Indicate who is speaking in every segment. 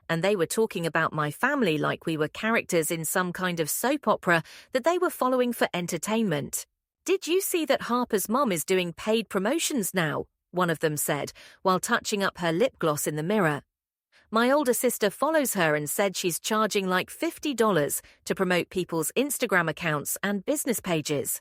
Speaker 1: and they were talking about my family like we were characters in some kind of soap opera that they were following for entertainment. "Did you see that Harper's mom is doing paid promotions now?" one of them said, while touching up her lip gloss in the mirror. "My older sister follows her and said she's charging like $50 to promote people's Instagram accounts and business pages.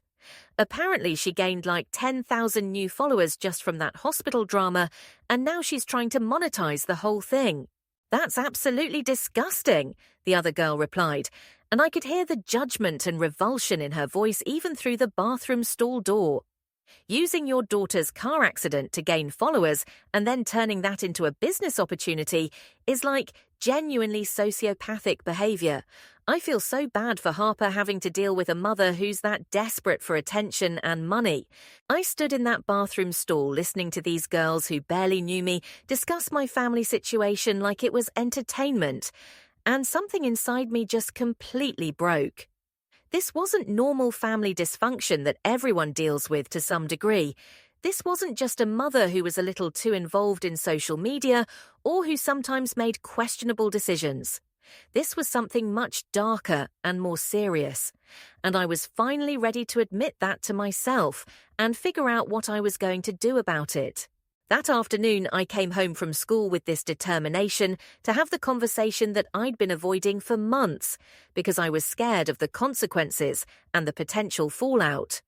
Speaker 1: Apparently she gained like 10,000 new followers just from that hospital drama, and now she's trying to monetize the whole thing." "That's absolutely disgusting," the other girl replied, and I could hear the judgment and revulsion in her voice even through the bathroom stall door. Using your daughter's car accident to gain followers and then turning that into a business opportunity is like genuinely sociopathic behavior. I feel so bad for Harper having to deal with a mother who's that desperate for attention and money. I stood in that bathroom stall listening to these girls who barely knew me discuss my family situation like it was entertainment, and something inside me just completely broke. This wasn't normal family dysfunction that everyone deals with to some degree. This wasn't just a mother who was a little too involved in social media or who sometimes made questionable decisions. This was something much darker and more serious, and I was finally ready to admit that to myself and figure out what I was going to do about it. That afternoon, I came home from school with this determination to have the conversation that I'd been avoiding for months because I was scared of the consequences and the potential fallout.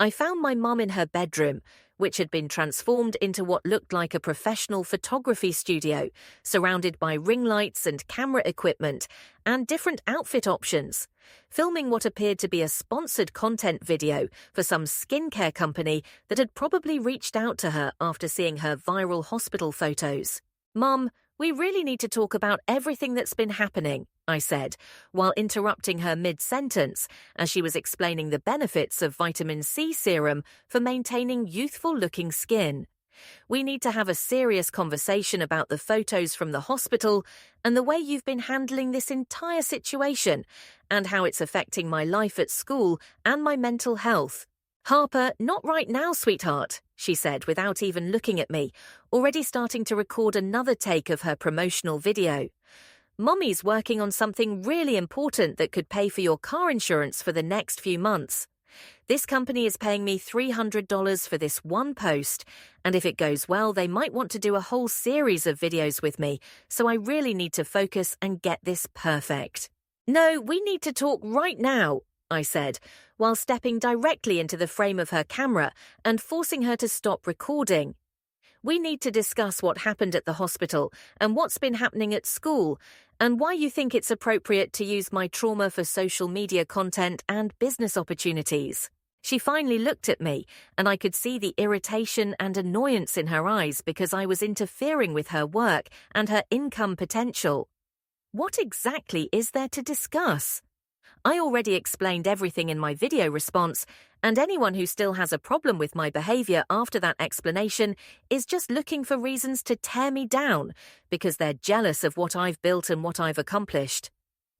Speaker 1: I found my mum in her bedroom, which had been transformed into what looked like a professional photography studio, surrounded by ring lights and camera equipment and different outfit options, filming what appeared to be a sponsored content video for some skincare company that had probably reached out to her after seeing her viral hospital photos. "Mum, we really need to talk about everything that's been happening," I said, while interrupting her mid-sentence as she was explaining the benefits of vitamin C serum for maintaining youthful-looking skin. "We need to have a serious conversation about the photos from the hospital and the way you've been handling this entire situation and how it's affecting my life at school and my mental health." "Harper, not right now, sweetheart," she said without even looking at me, already starting to record another take of her promotional video. "Mommy's working on something really important that could pay for your car insurance for the next few months. This company is paying me $300 for this one post, and if it goes well, they might want to do a whole series of videos with me, so I really need to focus and get this perfect." "No, we need to talk right now," I said, while stepping directly into the frame of her camera and forcing her to stop recording. "We need to discuss what happened at the hospital and what's been happening at school, and why you think it's appropriate to use my trauma for social media content and business opportunities." She finally looked at me, and I could see the irritation and annoyance in her eyes because I was interfering with her work and her income potential. What exactly is there to discuss? I already explained everything in my video response, and anyone who still has a problem with my behavior after that explanation is just looking for reasons to tear me down because they're jealous of what I've built and what I've accomplished.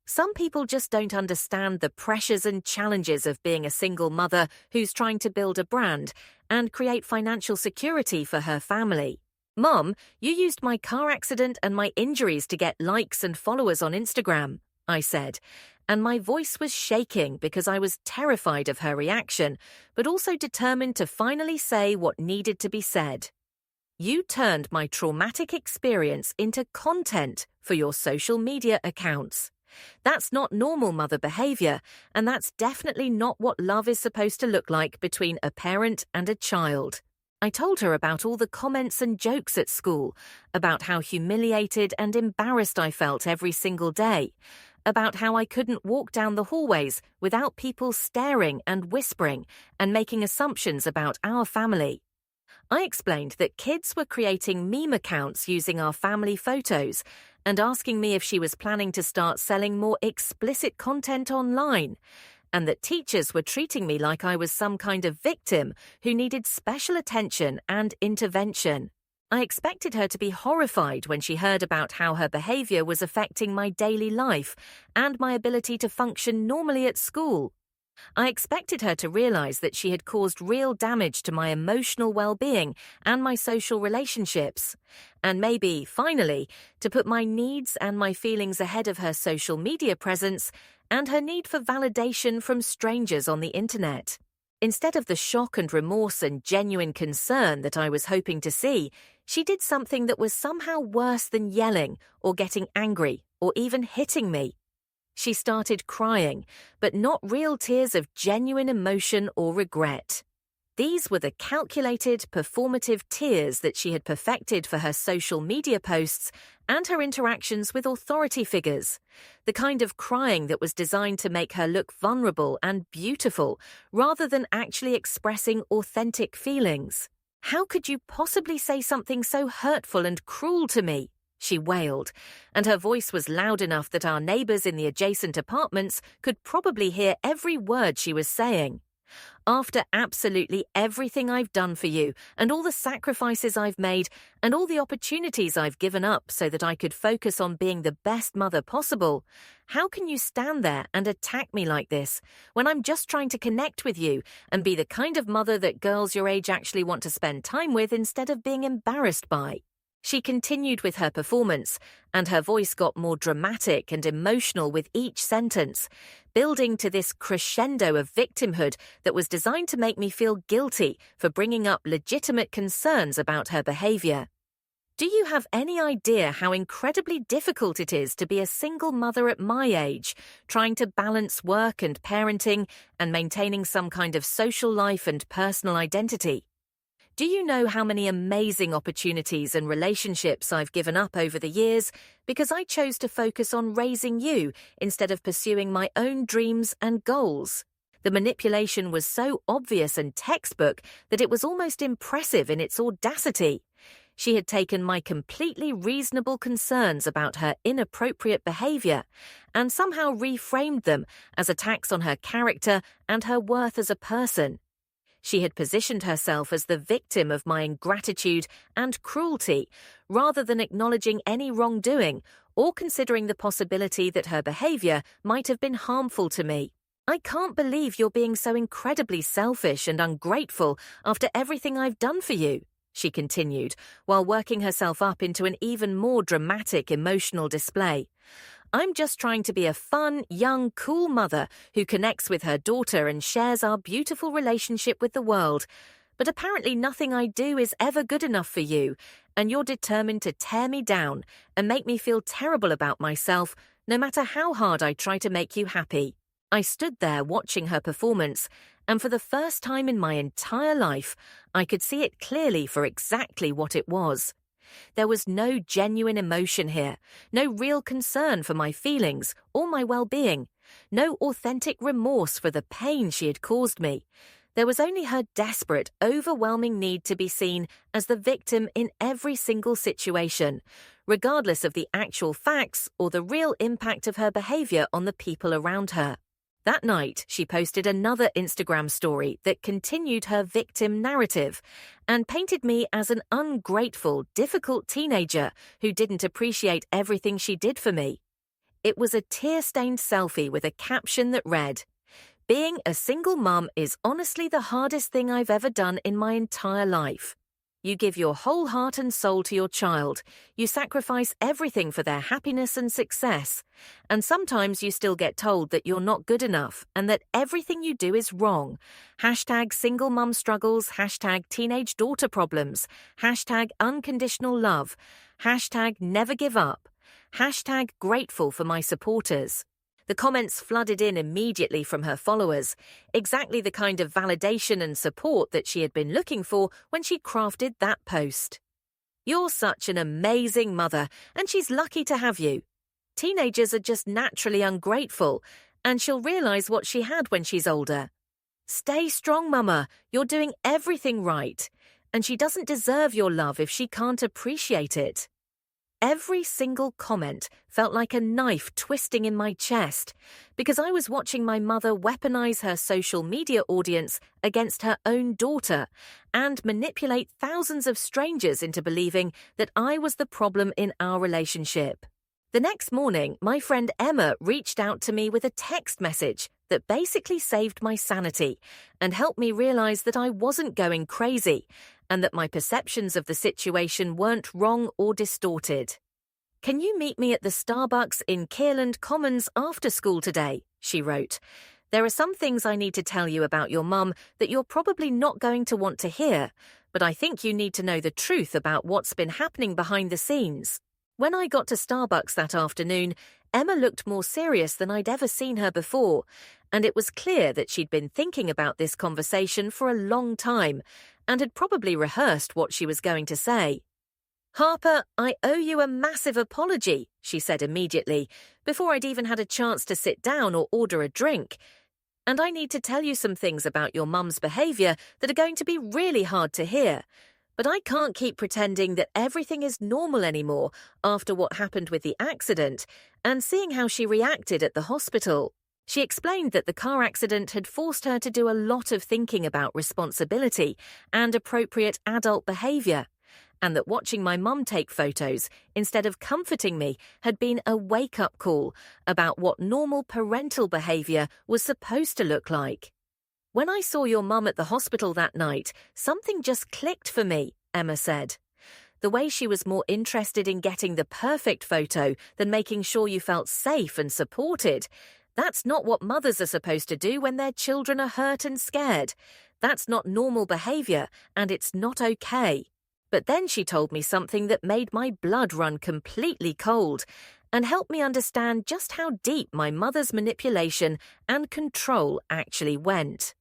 Speaker 1: Some people just don't understand the pressures and challenges of being a single mother who's trying to build a brand and create financial security for her family. "Mom, you used my car accident and my injuries to get likes and followers on Instagram," I said, and my voice was shaking because I was terrified of her reaction, but also determined to finally say what needed to be said. "You turned my traumatic experience into content for your social media accounts. That's not normal mother behavior, and that's definitely not what love is supposed to look like between a parent and a child." I told her about all the comments and jokes at school, about how humiliated and embarrassed I felt every single day, about how I couldn't walk down the hallways without people staring and whispering and making assumptions about our family. I explained that kids were creating meme accounts using our family photos and asking me if she was planning to start selling more explicit content online, and that teachers were treating me like I was some kind of victim who needed special attention and intervention. I expected her to be horrified when she heard about how her behavior was affecting my daily life and my ability to function normally at school. I expected her to realize that she had caused real damage to my emotional well-being and my social relationships, and maybe, finally, to put my needs and my feelings ahead of her social media presence and her need for validation from strangers on the internet. Instead of the shock and remorse and genuine concern that I was hoping to see, she did something that was somehow worse than yelling or getting angry or even hitting me. She started crying, but not real tears of genuine emotion or regret. These were the calculated, performative tears that she had perfected for her social media posts and her interactions with authority figures, the kind of crying that was designed to make her look vulnerable and beautiful rather than actually expressing authentic feelings. "How could you possibly say something so hurtful and cruel to me?" she wailed, and her voice was loud enough that our neighbors in the adjacent apartments could probably hear every word she was saying. "After absolutely everything I've done for you, and all the sacrifices I've made, and all the opportunities I've given up so that I could focus on being the best mother possible, how can you stand there and attack me like this when I'm just trying to connect with you and be the kind of mother that girls your age actually want to spend time with instead of being embarrassed by?" She continued with her performance, and her voice got more dramatic and emotional with each sentence, building to this crescendo of victimhood that was designed to make me feel guilty for bringing up legitimate concerns about her behavior. "Do you have any idea how incredibly difficult it is to be a single mother at my age, trying to balance work and parenting and maintaining some kind of social life and personal identity? Do you know how many amazing opportunities and relationships I've given up over the years because I chose to focus on raising you instead of pursuing my own dreams and goals?" The manipulation was so obvious and textbook that it was almost impressive in its audacity. She had taken my completely reasonable concerns about her inappropriate behavior and somehow reframed them as attacks on her character and her worth as a person. She had positioned herself as the victim of my ingratitude and cruelty, rather than acknowledging any wrongdoing or considering the possibility that her behavior might have been harmful to me. "I can't believe you're being so incredibly selfish and ungrateful after everything I've done for you," she continued, while working herself up into an even more dramatic emotional display. "I'm just trying to be a fun, young, cool mother who connects with her daughter and shares our beautiful relationship with the world. But apparently nothing I do is ever good enough for you, and you're determined to tear me down and make me feel terrible about myself, no matter how hard I try to make you happy." I stood there watching her performance, and for the first time in my entire life, I could see it clearly for exactly what it was. There was no genuine emotion here, no real concern for my feelings or my well-being, no authentic remorse for the pain she had caused me. There was only her desperate, overwhelming need to be seen as the victim in every single situation, regardless of the actual facts or the real impact of her behavior on the people around her. That night, she posted another Instagram story that continued her victim narrative and painted me as an ungrateful, difficult teenager who didn't appreciate everything she did for me. It was a tear-stained selfie with a caption that read, "Being a single mum is honestly the hardest thing I've ever done in my entire life. You give your whole heart and soul to your child. You sacrifice everything for their happiness and success. And sometimes you still get told that you're not good enough and that everything you do is wrong. Hashtag single mum struggles, hashtag teenage daughter problems, hashtag unconditional love, hashtag never give up, hashtag grateful for my supporters." The comments flooded in immediately from her followers, exactly the kind of validation and support that she had been looking for when she crafted that post. "You're such an amazing mother, and she's lucky to have you. Teenagers are just naturally ungrateful, and she'll realize what she had when she's older. Stay strong, Mama. You're doing everything right, and she doesn't deserve your love if she can't appreciate it." Every single comment felt like a knife twisting in my chest because I was watching my mother weaponize her social media audience against her own daughter and manipulate thousands of strangers into believing that I was the problem in our relationship. The next morning, my friend Emma reached out to me with a text message that basically saved my sanity and helped me realize that I wasn't going crazy and that my perceptions of the situation weren't wrong or distorted. "Can you meet me at the Starbucks in Kierland Commons after school today?" she wrote. "There are some things I need to tell you about your mum that you're probably not going to want to hear, but I think you need to know the truth about what's been happening behind the scenes." When I got to Starbucks that afternoon, Emma looked more serious than I'd ever seen her before, and it was clear that she'd been thinking about this conversation for a long time and had probably rehearsed what she was going to say. "Harper, I owe you a massive apology," she said immediately, before I'd even had a chance to sit down or order a drink. "And I need to tell you some things about your mum's behaviour that are going to be really hard to hear. But I can't keep pretending that everything is normal anymore after what happened with the accident and seeing how she reacted at the hospital." She explained that the car accident had forced her to do a lot of thinking about responsibility and appropriate adult behaviour, and that watching my mum take photos instead of comforting me had been a wake-up call about what normal parental behaviour was supposed to look like. "When I saw your mum at the hospital that night, something just clicked for me," Emma said. "The way she was more interested in getting the perfect photo than making sure you felt safe and supported. That's not what mothers are supposed to do when their children are hurt and scared. That's not normal behaviour, and it's not okay." But then she told me something that made my blood run completely cold and helped me understand just how deep my mother's manipulation and control actually went.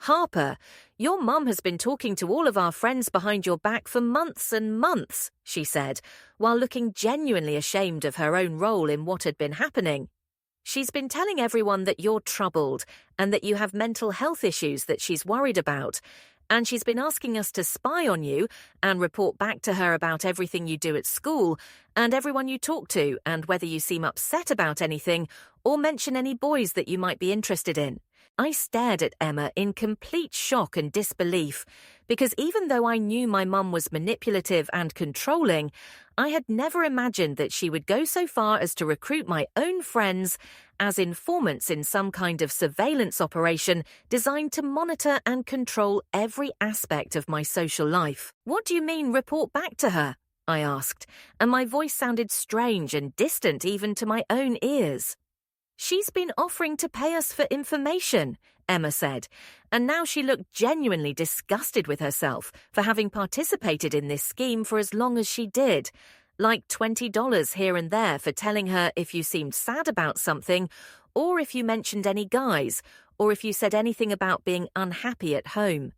Speaker 1: "Harper, your mum has been talking to all of our friends behind your back for months and months," she said, while looking genuinely ashamed of her own role in what had been happening. "She's been telling everyone that you're troubled and that you have mental health issues that she's worried about, and she's been asking us to spy on you and report back to her about everything you do at school and everyone you talk to and whether you seem upset about anything or mention any boys that you might be interested in." I stared at Emma in complete shock and disbelief because even though I knew my mum was manipulative and controlling, I had never imagined that she would go so far as to recruit my own friends as informants in some kind of surveillance operation designed to monitor and control every aspect of my social life. "What do you mean, report back to her?" I asked, and my voice sounded strange and distant even to my own ears. "She's been offering to pay us for information," Emma said, and now she looked genuinely disgusted with herself for having participated in this scheme for as long as she did, like $20 here and there for telling her if you seemed sad about something, or if you mentioned any guys, or if you said anything about being unhappy at home.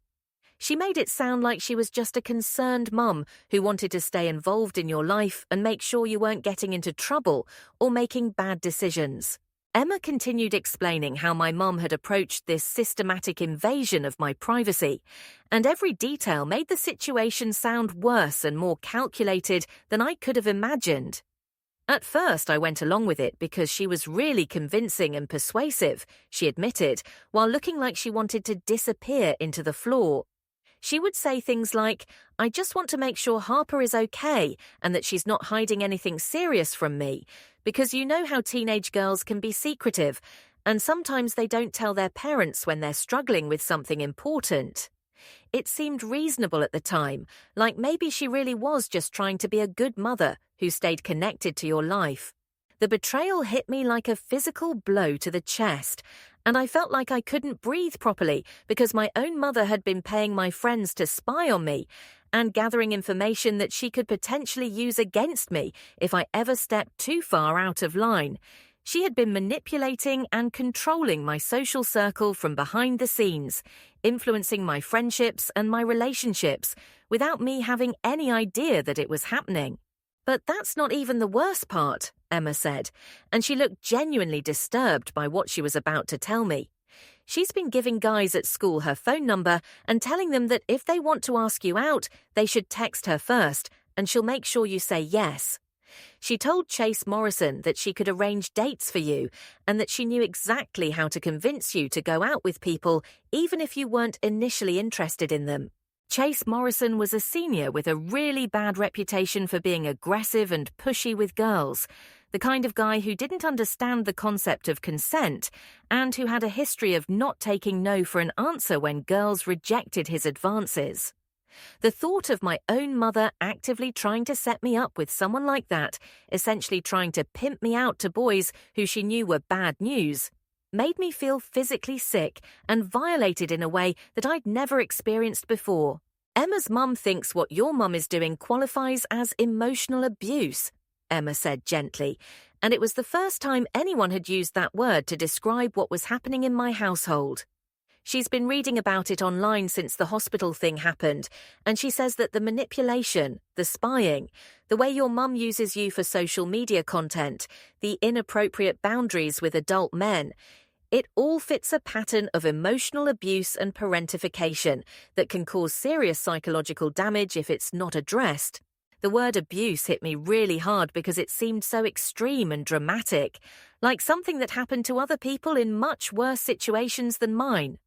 Speaker 1: She made it sound like she was just a concerned mum who wanted to stay involved in your life and make sure you weren't getting into trouble or making bad decisions. Emma continued explaining how my mum had approached this systematic invasion of my privacy, and every detail made the situation sound worse and more calculated than I could have imagined. At first, I went along with it because she was really convincing and persuasive, she admitted, while looking like she wanted to disappear into the floor. She would say things like, "I just want to make sure Harper is okay and that she's not hiding anything serious from me, because you know how teenage girls can be secretive, and sometimes they don't tell their parents when they're struggling with something important." It seemed reasonable at the time, like maybe she really was just trying to be a good mother who stayed connected to your life. The betrayal hit me like a physical blow to the chest, and I felt like I couldn't breathe properly because my own mother had been paying my friends to spy on me and gathering information that she could potentially use against me if I ever stepped too far out of line. She had been manipulating and controlling my social circle from behind the scenes, influencing my friendships and my relationships without me having any idea that it was happening. "But that's not even the worst part," Emma said, and she looked genuinely disturbed by what she was about to tell me. "She's been giving guys at school her phone number and telling them that if they want to ask you out, they should text her first, and she'll make sure you say yes. She told Chase Morrison that she could arrange dates for you and that she knew exactly how to convince you to go out with people even if you weren't initially interested in them. Chase Morrison was a senior with a really bad reputation for being aggressive and pushy with girls. the kind of guy who didn't understand the concept of consent and who had a history of not taking no for an answer when girls rejected his advances. The thought of my own mother actively trying to set me up with someone like that, essentially trying to pimp me out to boys who she knew were bad news, made me feel physically sick and violated in a way that I'd never experienced before. Emma's mum thinks what your mum is doing qualifies as emotional abuse, Emma said gently, and it was the first time anyone had used that word to describe what was happening in my household. She's been reading about it online since the hospital thing happened, and she says that the manipulation, the spying, the way your mum uses you for social media content, the inappropriate boundaries with adult men, it all fits a pattern of emotional abuse and parentification that can cause serious psychological damage if it's not addressed. The word abuse hit me really hard because it seemed so extreme and dramatic, like something that happened to other people in much worse situations than mine.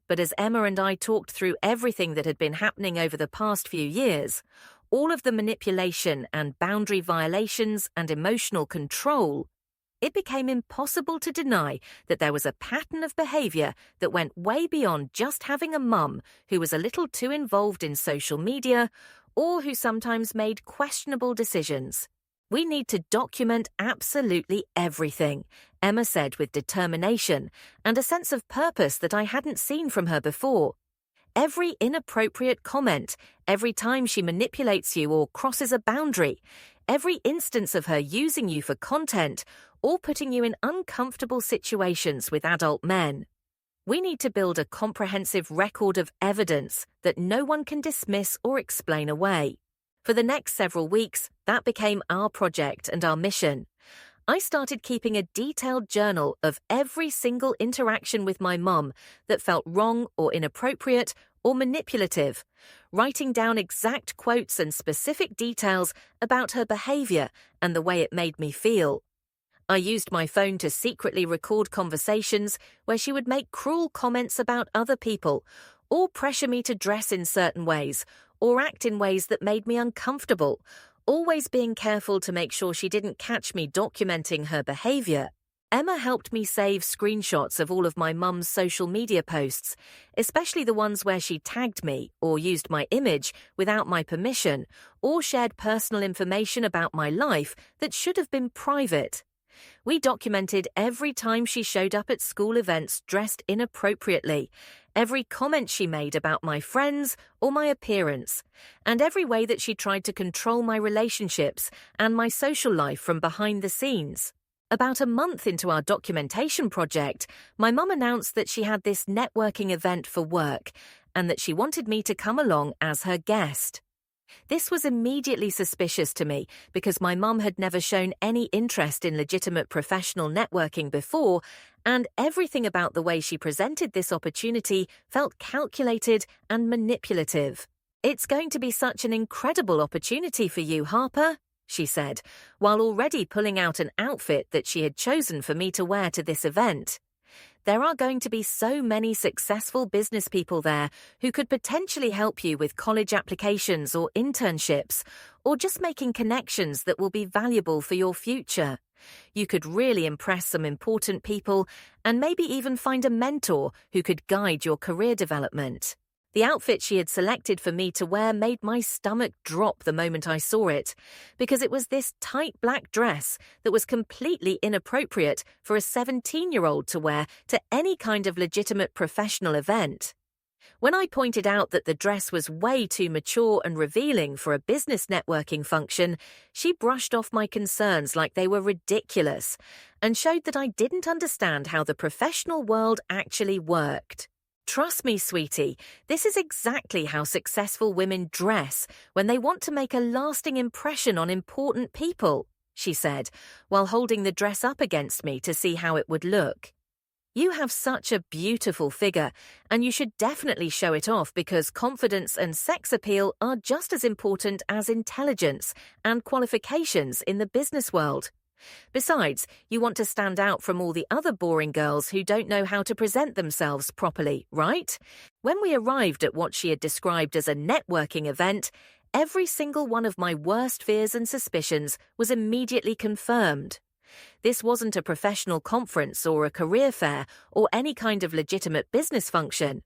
Speaker 1: But as Emma and I talked through everything that had been happening over the past few years, all of the manipulation and boundary violations and emotional control, it became impossible to deny that there was a pattern of behavior that went way beyond just having a mum who was a little too involved in social media or who sometimes made questionable decisions. We need to document absolutely everything, Emma said with determination and a sense of purpose that I hadn't seen from her before. Every inappropriate comment, every time she manipulates you or crosses a boundary, every instance of her using you for content or putting you in uncomfortable situations with adult men. We need to build a comprehensive record of evidence that no one can dismiss or explain away. For the next several weeks, that became our project and our mission. I started keeping a detailed journal of every single interaction with my mum that felt wrong or inappropriate or manipulative, writing down exact quotes and specific details about her behavior and the way it made me feel. I used my phone to secretly record conversations where she would make cruel comments about other people or pressure me to dress in certain ways or act in ways that made me uncomfortable, always being careful to make sure she didn't catch me documenting her behavior. Emma helped me save screenshots of all of my mum's social media posts, especially the ones where she tagged me or used my image without my permission or shared personal information about my life that should have been private. We documented every time she showed up at school events dressed inappropriately, every comment she made about my friends or my appearance, and every way that she tried to control my relationships and my social life from behind the scenes. About a month into our documentation project, my mum announced that she had this networking event for work and that she wanted me to come along as her guest. This was immediately suspicious to me because my mum had never shown any interest in legitimate professional networking before, and everything about the way she presented this opportunity felt calculated and manipulative. "It's going to be such an incredible opportunity for you, Harper," she said, while already pulling out an outfit that she had chosen for me to wear to this event. "There are going to be so many successful business people there who could potentially help you with college applications or internships, or just making connections that will be valuable for your future. You could really impress some important people and maybe even find a mentor who could guide your career development." The outfit she had selected for me to wear made my stomach drop the moment I saw it, because it was this tight black dress that was completely inappropriate for a 17-year-old to wear to any kind of legitimate professional event. When I pointed out that the dress was way too mature and revealing for a business networking function, she brushed off my concerns like they were ridiculous and showed that I didn't understand how the professional world actually worked. "Trust me, sweetie, this is exactly how successful women dress when they want to make a lasting impression on important people," she said, while holding the dress up against me to see how it would look. "You have such a beautiful figure, and you should definitely show it off because confidence and sex appeal are just as important as intelligence and qualifications in the business world. Besides, you want to stand out from all the other boring girls who don't know how to present themselves properly, right?" When we arrived at what she had described as a networking event, Every single one of my worst fears and suspicions was immediately confirmed. This wasn't a professional conference or a career fair or any kind of legitimate business function.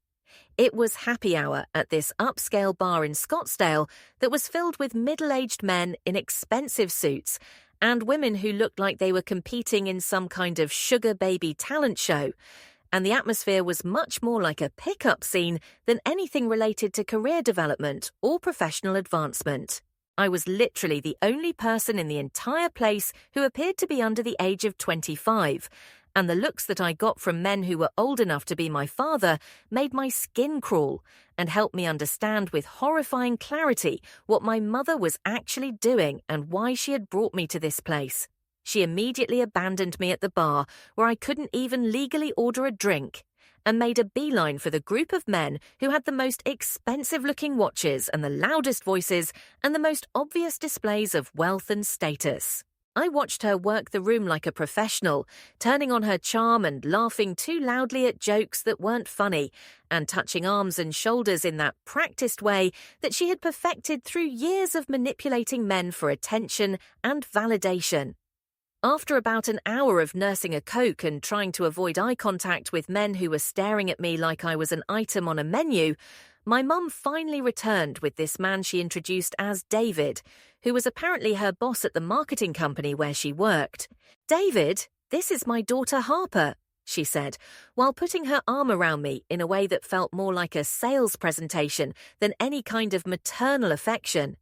Speaker 1: It was happy hour at this upscale bar in Scottsdale that was filled with middle-aged men in expensive suits and women who looked like they were competing in some kind of sugar baby talent show, and the atmosphere was much more like a pickup scene than anything related to career development or professional advancement. I was literally the only person in the entire place who appeared to be under the age of 25, and the looks that I got from men who were old enough to be my father made my skin crawl and helped me understand with horrifying clarity what my mother was actually doing and why she had brought me to this place. She immediately abandoned me at the bar, where I couldn't even legally order a drink, and made a beeline for the group of men who had the most expensive-looking watches and the loudest voices and the most obvious displays of wealth and status. I watched her work the room like a professional, turning on her charm and laughing too loudly at jokes that weren't funny, and touching arms and shoulders in that practiced way that she had perfected through years of manipulating men for attention and validation. After about an hour of nursing a Coke and trying to avoid eye contact with men who were staring at me like I was an item on a menu, my mum finally returned with this man she introduced as David, who was apparently her boss at the marketing company where she worked. "David, this is my daughter Harper," she said, while putting her arm around me in a way that felt more like a sales presentation than any kind of maternal affection.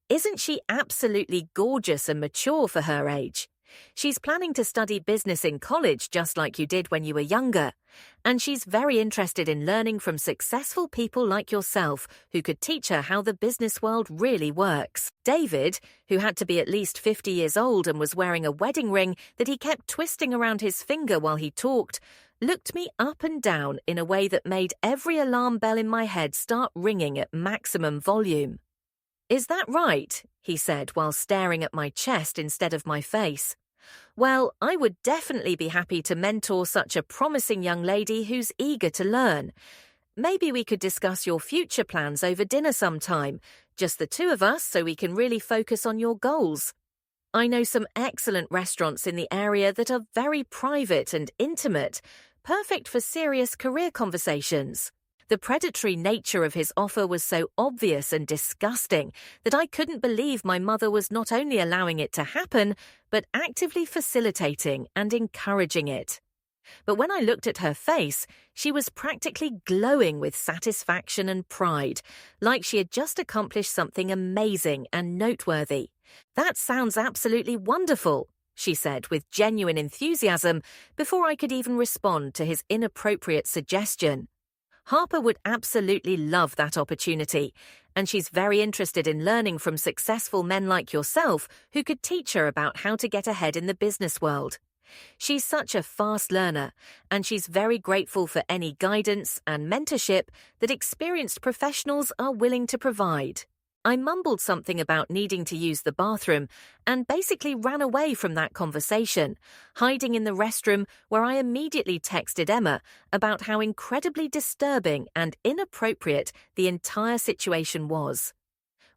Speaker 1: "Isn't she absolutely gorgeous and mature for her age? She's planning to study business in college just like you did when you were younger, and she's very interested in learning from successful people like yourself who could teach her how the business world really works." David, who had to be at least 50 years old and was wearing a wedding ring that he kept twisting around his finger while he talked, looked me up and down in a way that made every alarm bell in my head start ringing at maximum volume. "Is that right?" he said while staring at my chest instead of my face. "Well, I would definitely be happy to mentor such a promising young lady who's eager to learn. Maybe we could discuss your future plans over dinner sometime, just the two of us, so we can really focus on your goals. I know some excellent restaurants in the area that are very private and intimate, perfect for serious career conversations." The predatory nature of his offer was so obvious and disgusting that I couldn't believe my mother was not only allowing it to happen, but actively facilitating and encouraging it. But when I looked at her face, she was practically glowing with satisfaction and pride, like she had just accomplished something amazing and noteworthy. "That sounds absolutely wonderful," she said with genuine enthusiasm before I could even respond to his inappropriate suggestion. Harper would absolutely love that opportunity, and she's very interested in learning from successful men like yourself who could teach her about how to get ahead in the business world. She's such a fast learner, and she's very grateful for any guidance and mentorship that experienced professionals are willing to provide. I mumbled something about needing to use the bathroom and basically ran away from that conversation, hiding in the restroom where I immediately texted Emma about how incredibly disturbing and inappropriate the entire situation was.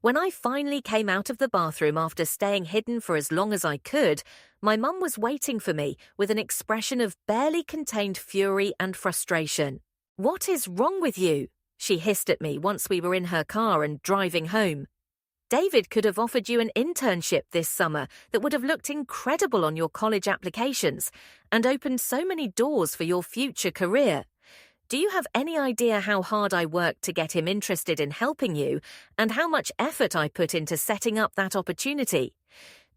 Speaker 1: When I finally came out of the bathroom after staying hidden for as long as I could, my mum was waiting for me with an expression of barely contained fury and frustration. "What is wrong with you?" she hissed at me once we were in her car and driving home. "David could have offered you an internship this summer that would have looked incredible on your college applications and opened so many doors for your future career. Do you have any idea how hard I worked to get him interested in helping you and how much effort I put into setting up that opportunity?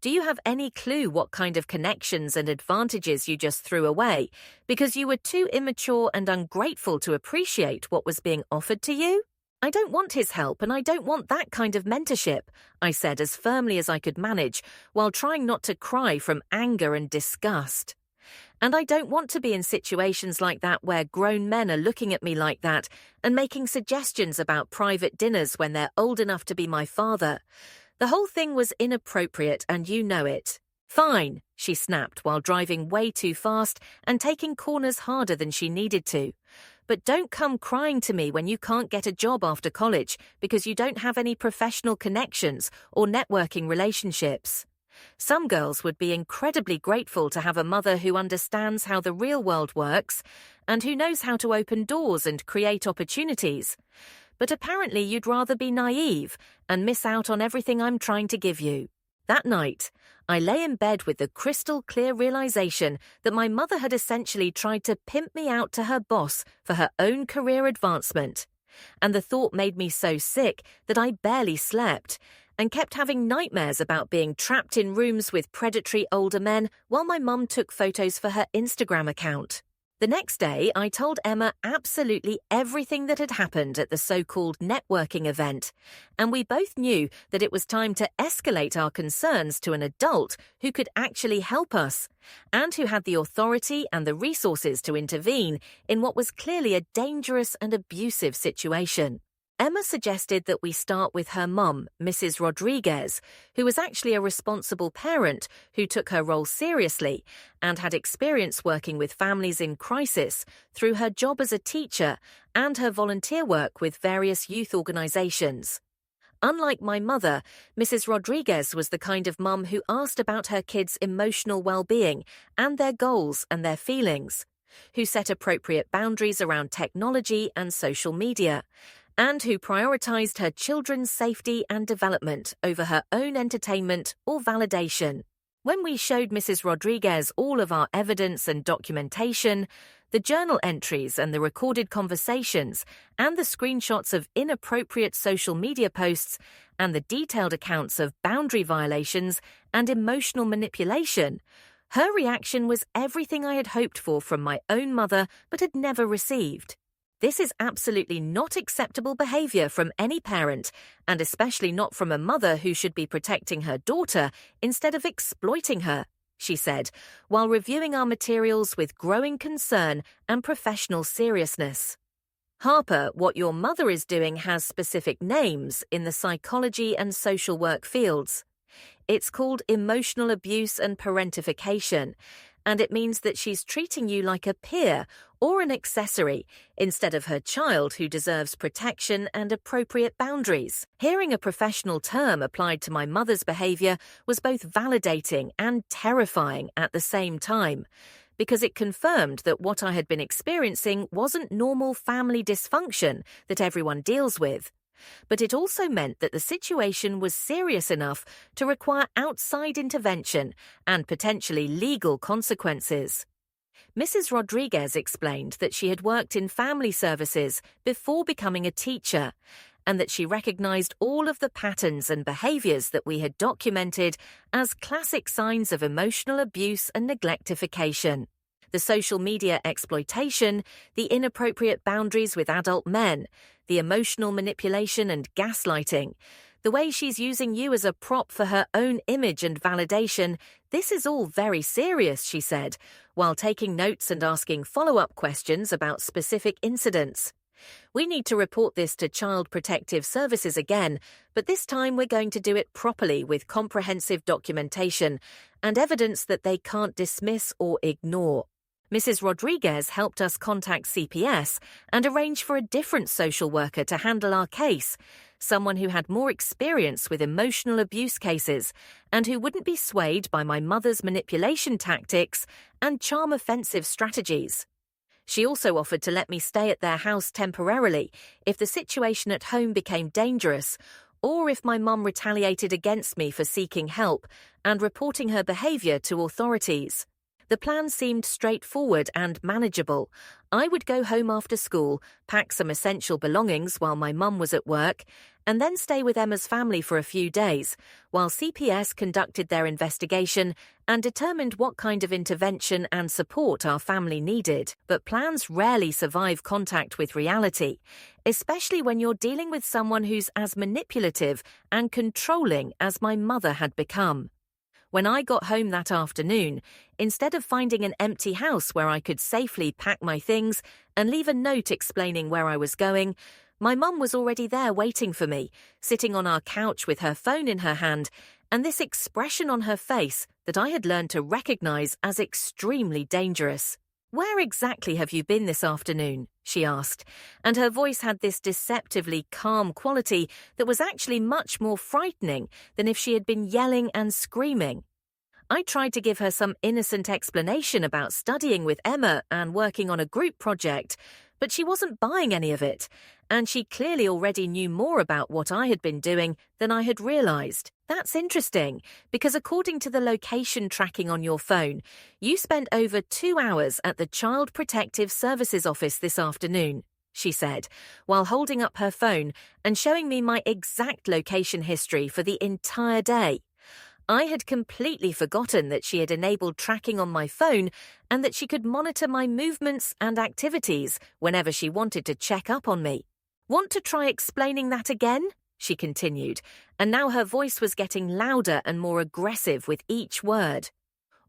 Speaker 1: Do you have any clue what kind of connections and advantages you just threw away because you were too immature and ungrateful to appreciate what was being offered to you?" "I don't want his help and I don't want that kind of mentorship," I said as firmly as I could manage while trying not to cry from anger and disgust. "And I don't want to be in situations like that where grown men are looking at me like that and making suggestions about private dinners when they're old enough to be my father. The whole thing was inappropriate and you know it." "Fine," she snapped while driving way too fast and taking corners harder than she needed to. but don't come crying to me when you can't get a job after college because you don't have any professional connections or networking relationships. Some girls would be incredibly grateful to have a mother who understands how the real world works and who knows how to open doors and create opportunities. But apparently you'd rather be naive and miss out on everything I'm trying to give you. That night, I lay in bed with the crystal clear realization that my mother had essentially tried to pimp me out to her boss for her own career advancement. And the thought made me so sick that I barely slept and kept having nightmares about being trapped in rooms with predatory older men while my mum took photos for her Instagram account. The next day, I told Emma absolutely everything that had happened at the so-called networking event, and we both knew that it was time to escalate our concerns to an adult who could actually help us, and who had the authority and the resources to intervene in what was clearly a dangerous and abusive situation. Emma suggested that we start with her mum, Mrs. Rodriguez, who was actually a responsible parent who took her role seriously and had experience working with families in crisis through her job as a teacher and her volunteer work with various youth organizations. Unlike my mother, Mrs. Rodriguez was the kind of mum who asked about her kids' emotional well-being and their goals and their feelings, who set appropriate boundaries around technology and social media, and who prioritized her children's safety and development over her own entertainment or validation. When we showed Mrs. Rodriguez all of our evidence and documentation, the journal entries and the recorded conversations, and the screenshots of inappropriate social media posts, and the detailed accounts of boundary violations and emotional manipulation, her reaction was everything I had hoped for from my own mother but had never received. This is absolutely not acceptable behavior from any parent, and especially not from a mother who should be protecting her daughter instead of exploiting her, she said, while reviewing our materials with growing concern and professional seriousness. Harper, what your mother is doing has specific names in the psychology and social work fields. It's called emotional abuse and parentification, and it means that she's treating you like a peer or an accessory instead of her child who deserves protection and appropriate boundaries. Hearing a professional term applied to my mother's behavior was both validating and terrifying at the same time, because it confirmed that what I had been experiencing wasn't normal family dysfunction that everyone deals with. But it also meant that the situation was serious enough to require outside intervention and potentially legal consequences. Mrs. Rodriguez explained that she had worked in family services before becoming a teacher, and that she recognized all of the patterns and behaviors that we had documented as classic signs of emotional abuse and neglectification. The social media exploitation, the inappropriate boundaries with adult men, the emotional manipulation and gaslighting, the way she's using you as a prop for her own image and validation, this is all very serious, she said, while taking notes and asking follow-up questions about specific incidents. We need to report this to Child Protective Services again, but this time we're going to do it properly with comprehensive documentation and evidence that they can't dismiss or ignore. Mrs. Rodriguez helped us contact CPS and arrange for a different social worker to handle our case, someone who had more experience with emotional abuse cases and who wouldn't be swayed by my mother's manipulation tactics and charm-offensive strategies. She also offered to let me stay at their house temporarily if the situation at home became dangerous, or if my mum retaliated against me for seeking help and reporting her behavior to authorities. The plan seemed straightforward and manageable. I would go home after school, pack some essential belongings while my mum was at work, and then stay with Emma's family for a few days, while CPS conducted their investigation and determined what kind of intervention and support our family needed. But plans rarely survive contact with reality, especially when you're dealing with someone who's as manipulative and controlling as my mother had become. When I got home that afternoon, instead of finding an empty house where I could safely pack my things and leave a note explaining where I was going, my mum was already there waiting for me, sitting on our couch with her phone in her hand, and this expression on her face that I had learned to recognize as extremely dangerous. "Where exactly have you been this afternoon?" she asked, and her voice had this deceptively calm quality that was actually much more frightening than if she had been yelling and screaming. I tried to give her some innocent explanation about studying with Emma and working on a group project, but she wasn't buying any of it, and she clearly already knew more about what I had been doing than I had realized. "That's interesting, because according to the location tracking on your phone, you spent over 2 hours at the Child Protective Services office this afternoon," she said, while holding up her phone and showing me my exact location history for the entire day. I had completely forgotten that she had enabled tracking on my phone and that she could monitor my movements and activities whenever she wanted to check up on me. "Want to try explaining that again?" she continued, and now her voice was getting louder and more aggressive with each word.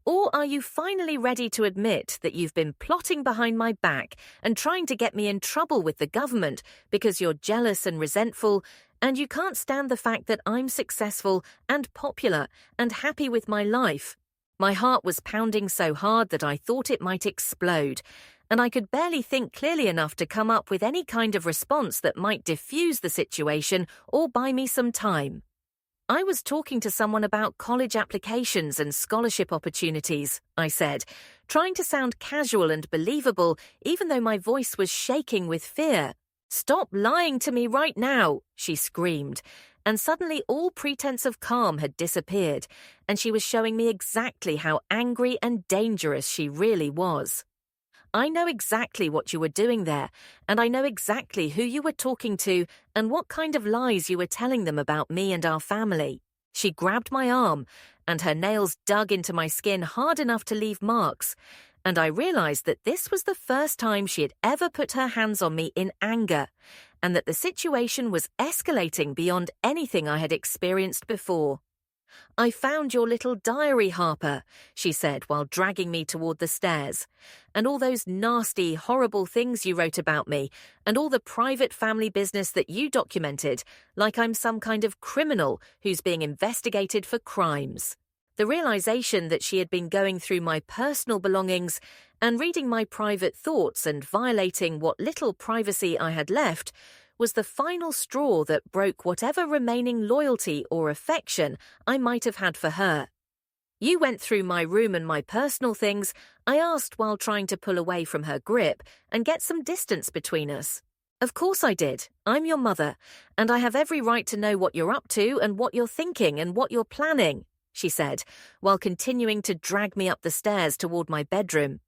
Speaker 1: "Or are you finally ready to admit that you've been plotting behind my back and trying to get me in trouble with the government because you're jealous and resentful, and you can't stand the fact that I'm successful and popular and happy with my life?" My heart was pounding so hard that I thought it might explode, and I could barely think clearly enough to come up with any kind of response that might diffuse the situation or buy me some time. "I was talking to someone about college applications and scholarship opportunities," I said, trying to sound casual and believable even though my voice was shaking with fear. "Stop lying to me right now," she screamed, and suddenly all pretense of calm had disappeared, and she was showing me exactly how angry and dangerous she really was. "I know exactly what you were doing there, and I know exactly who you were talking to and what kind of lies you were telling them about me and our family." She grabbed my arm, and her nails dug into my skin hard enough to leave marks, and I realized that this was the first time she had ever put her hands on me in anger, and that the situation was escalating beyond anything I had experienced before. "I found your little diary, Harper," she said while dragging me toward the stairs, "and all those nasty, horrible things you wrote about me, and all the private family business that you documented, like I'm some kind of criminal who's being investigated for crimes." The realization that she had been going through my personal belongings and reading my private thoughts and violating what little privacy I had left was the final straw that broke whatever remaining loyalty or affection I might have had for her. "You went through my room and my personal things," I asked while trying to pull away from her grip and get some distance between us. "Of course I did. I'm your mother, and I have every right to know what you're up to and what you're thinking and what you're planning," she said, while continuing to drag me up the stairs toward my bedroom.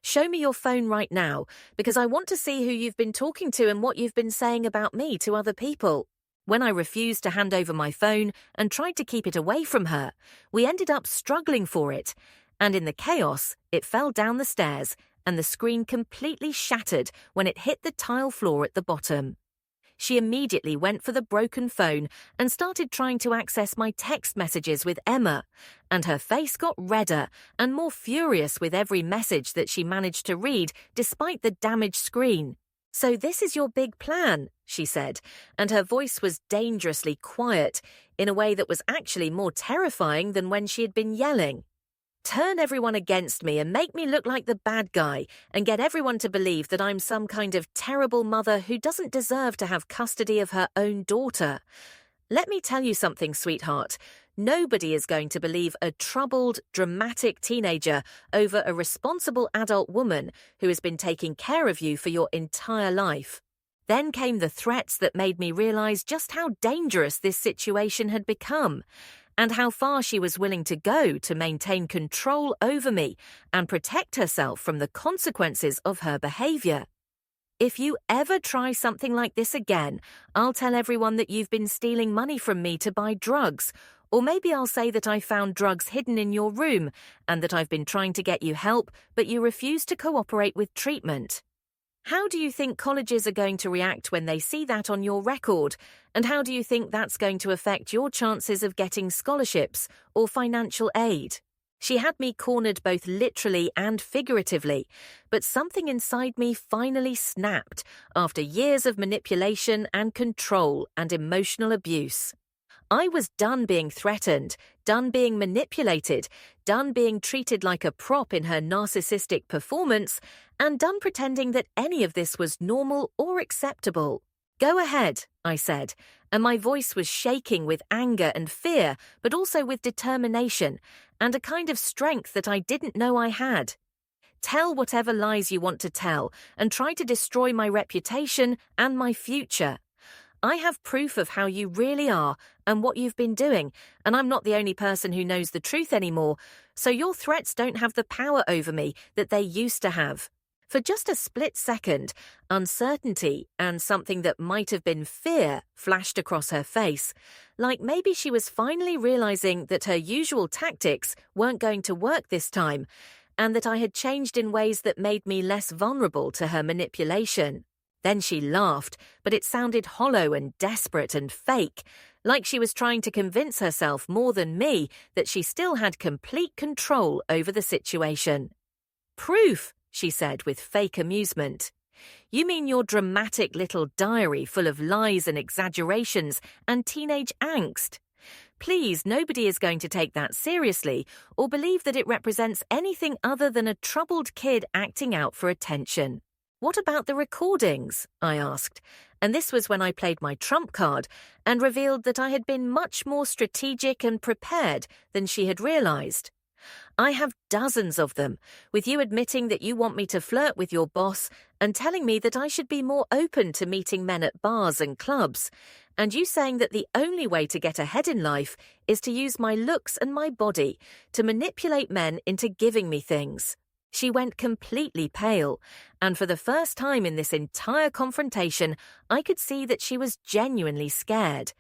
Speaker 1: "Show me your phone right now, because I want to see who you've been talking to and what you've been saying about me to other people." When I refused to hand over my phone and tried to keep it away from her, we ended up struggling for it, and in the chaos, it fell down the stairs and the screen completely shattered when it hit the tile floor at the bottom. She immediately went for the broken phone and started trying to access my text messages with Emma, and her face got redder and more furious with every message that she managed to read despite the damaged screen. "So this is your big plan," she said, and her voice was dangerously quiet in a way that was actually more terrifying than when she had been yelling. "Turn everyone against me and make me look like the bad guy and get everyone to believe that I'm some kind of terrible mother who doesn't deserve to have custody of her own daughter. Let me tell you something, sweetheart. Nobody is going to believe a troubled, dramatic teenager over a responsible adult woman who has been taking care of you for your entire life." Then came the threats that made me realize just how dangerous this situation had become, and how far she was willing to go to maintain control over me and protect herself from the consequences of her behavior. "If you ever try something like this again, I'll tell everyone that you've been stealing money from me to buy drugs, or maybe I'll say that I found drugs hidden in your room and that I've been trying to get you help, but you refuse to cooperate with treatment. How do you think colleges are going to react when they see that on your record? And how do you think that's going to affect your chances of getting scholarships or financial aid?" She had me cornered both literally and figuratively, but something inside me finally snapped after years of manipulation and control and emotional abuse. I was done being threatened, done being manipulated, done being treated like a prop in her narcissistic performance, and done pretending that any of this was normal or acceptable. "Go ahead," I said, and my voice was shaking with anger and fear, but also with determination and a kind of strength that I didn't know I had. "Tell whatever lies you want to tell and try to destroy my reputation and my future. I have proof of how you really are and what you've been doing, and I'm not the only person who knows the truth anymore, so your threats don't have the power over me that they used to have." For just a split second, uncertainty and something that might have been fear flashed across her face, like maybe she was finally realizing that her usual tactics weren't going to work this time, and that I had changed in ways that made me less vulnerable to her manipulation. Then she laughed, but it sounded hollow and desperate and fake, like she was trying to convince herself more than me that she still had complete control over the situation. "Proof," she said with fake amusement. "You mean your dramatic little diary full of lies and exaggerations and teenage angst? Please, nobody is going to take that seriously or believe that it represents anything other than a troubled kid acting out for attention." "What about the recordings?" I asked, and this was when I played my trump card and revealed that I had been much more strategic and prepared than she had realized. "I have dozens of them, with you admitting that you want me to flirt with your boss and telling me that I should be more open to meeting men at bars and clubs, and you saying that the only way to get ahead in life is to use my looks and my body to manipulate men into giving me things." She went completely pale, and for the first time in this entire confrontation, I could see that she was genuinely scared,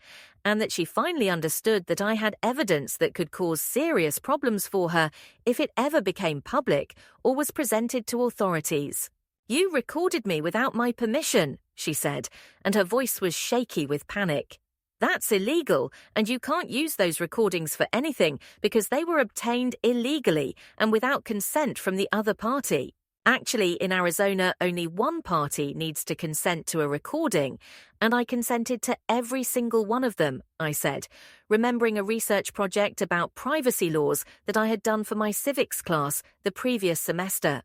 Speaker 1: and that she finally understood that I had evidence that could cause serious problems for her if it ever became public or was presented to authorities. "You recorded me without my permission," she said, and her voice was shaky with panic. "That's illegal, and you can't use those recordings for anything because they were obtained illegally and without consent from the other party. Actually, in Arizona, only one party needs to consent to a recording, and I consented to every single one of them," I said, remembering a research project about privacy laws that I had done for my civics class the previous semester.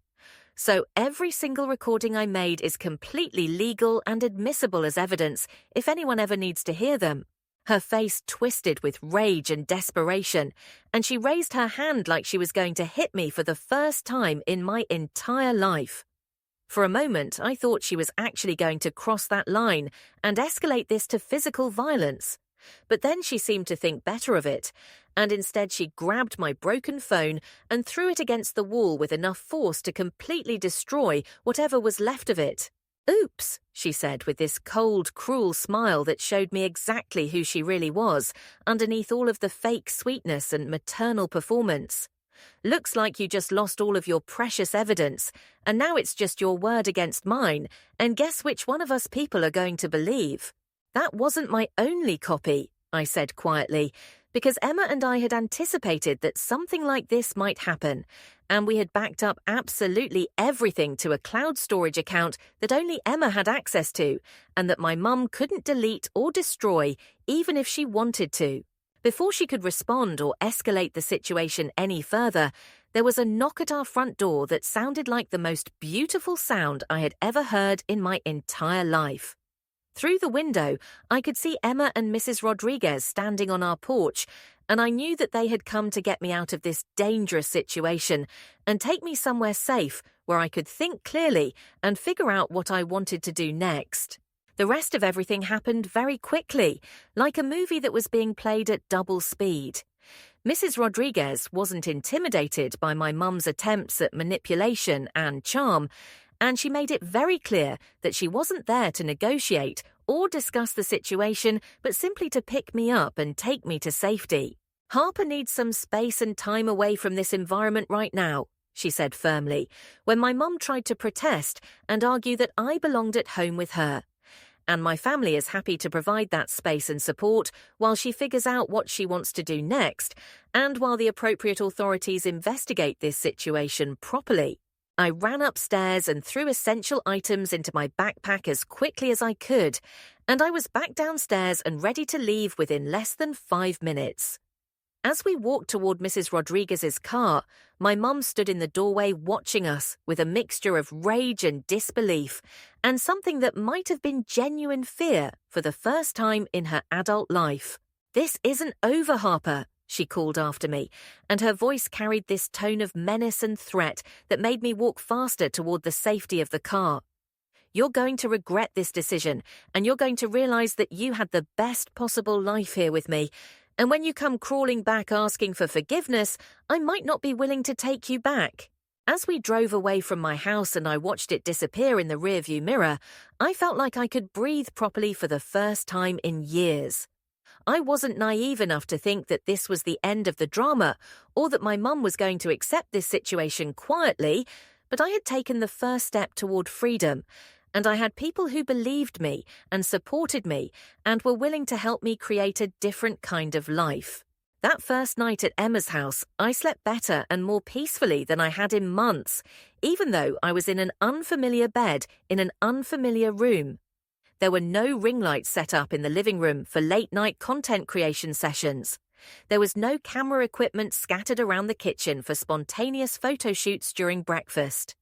Speaker 1: "So every single recording I made is completely legal and admissible as evidence if anyone ever needs to hear them." Her face twisted with rage and desperation, and she raised her hand like she was going to hit me for the first time in my entire life. For a moment, I thought she was actually going to cross that line and escalate this to physical violence. But then she seemed to think better of it, and instead she grabbed my broken phone and threw it against the wall with enough force to completely destroy whatever was left of it. "Oops," she said with this cold, cruel smile that showed me exactly who she really was, underneath all of the fake sweetness and maternal performance. "Looks like you just lost all of your precious evidence, and now it's just your word against mine, and guess which one of us people are going to believe?" "That wasn't my only copy," I said quietly, because Emma and I had anticipated that something like this might happen, and we had backed up absolutely everything to a cloud storage account that only Emma had access to, and that my mum couldn't delete or destroy even if she wanted to. Before she could respond or escalate the situation any further, there was a knock at our front door that sounded like the most beautiful sound I had ever heard in my entire life. Through the window, I could see Emma and Mrs. Rodriguez standing on our porch, and I knew that they had come to get me out of this dangerous situation and take me somewhere safe where I could think clearly and figure out what I wanted to do next. The rest of everything happened very quickly, like a movie that was being played at double speed. Mrs. Rodriguez wasn't intimidated by my mum's attempts at manipulation and charm, and she made it very clear that she wasn't there to negotiate or discuss the situation, but simply to pick me up and take me to safety. "Harper needs some space and time away from this environment right now," she said firmly, when my mum tried to protest and argue that I belonged at home with her. "And my family is happy to provide that space and support while she figures out what she wants to do next, and while the appropriate authorities investigate this situation properly." I ran upstairs and threw essential items into my backpack as quickly as I could, and I was back downstairs and ready to leave within less than 5 minutes. As we walked toward Mrs. Rodriguez's car, my mum stood in the doorway watching us with a mixture of rage and disbelief, and something that might have been genuine fear for the first time in her adult life. "This isn't over, Harper," she called after me, and her voice carried this tone of menace and threat that made me walk faster toward the safety of the car. "You're going to regret this decision, and you're going to realize that you had the best possible life here with me. And when you come crawling back asking for forgiveness, I might not be willing to take you back." As we drove away from my house and I watched it disappear in the rearview mirror, I felt like I could breathe properly for the first time in years. I wasn't naive enough to think that this was the end of the drama or that my mum was going to accept this situation quietly, but I had taken the first step toward freedom, and I had people who believed me and supported me and were willing to help me create a different kind of life. That first night at Emma's house, I slept better and more peacefully than I had in months, even though I was in an unfamiliar bed in an unfamiliar room. There were no ring lights set up in the living room for late-night content creation sessions. There was no camera equipment scattered around the kitchen for spontaneous photo shoots during breakfast.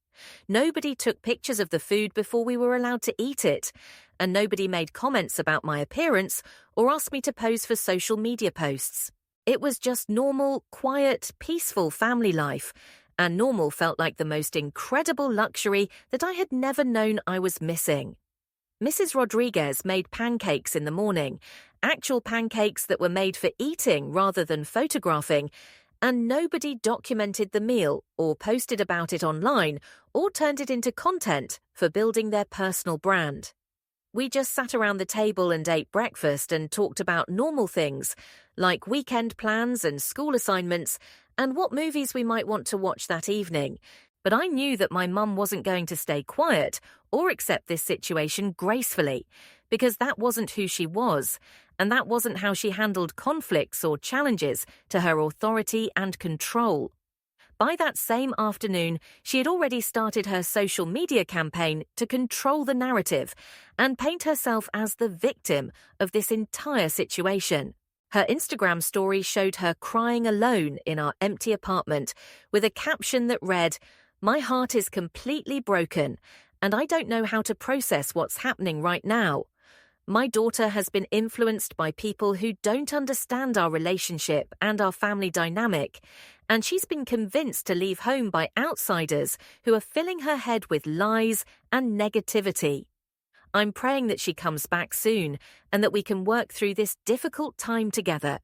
Speaker 1: Nobody took pictures of the food before we were allowed to eat it, and nobody made comments about my appearance or asked me to pose for social media posts. It was just normal, quiet, peaceful family life, and normal felt like the most incredible luxury that I had never known I was missing. Mrs. Rodriguez made pancakes in the morning, actual pancakes that were made for eating rather than photographing, and nobody documented the meal or posted about it online or turned it into content for building their personal brand. We just sat around the table and ate breakfast and talked about normal things, like weekend plans and school assignments and what movies we might want to watch that evening. But I knew that my mum wasn't going to stay quiet or accept this situation gracefully, because that wasn't who she was, and that wasn't how she handled conflicts or challenges to her authority and control. By that same afternoon, she had already started her social media campaign to control the narrative and paint herself as the victim of this entire situation. Her Instagram story showed her crying alone in our empty apartment with a caption that read, "My heart is completely broken, and I don't know how to process what's happening right now. My daughter has been influenced by people who don't understand our relationship and our family dynamic, and she's been convinced to leave home by outsiders who are filling her head with lies and negativity. I'm praying that she comes back soon and that we can work through this difficult time together.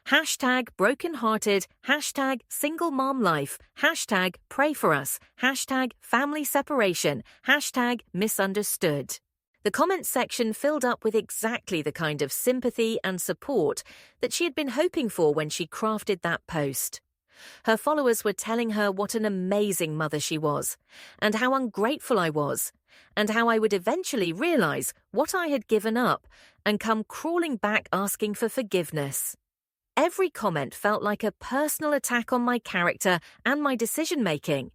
Speaker 1: Hashtag brokenhearted, hashtag single mom life, hashtag pray for us, hashtag family separation, hashtag misunderstood." The comments section filled up with exactly the kind of sympathy and support that she had been hoping for when she crafted that post. Her followers were telling her what an amazing mother she was, and how ungrateful I was, and how I would eventually realize what I had given up and come crawling back asking for forgiveness. Every comment felt like a personal attack on my character and my decision-making,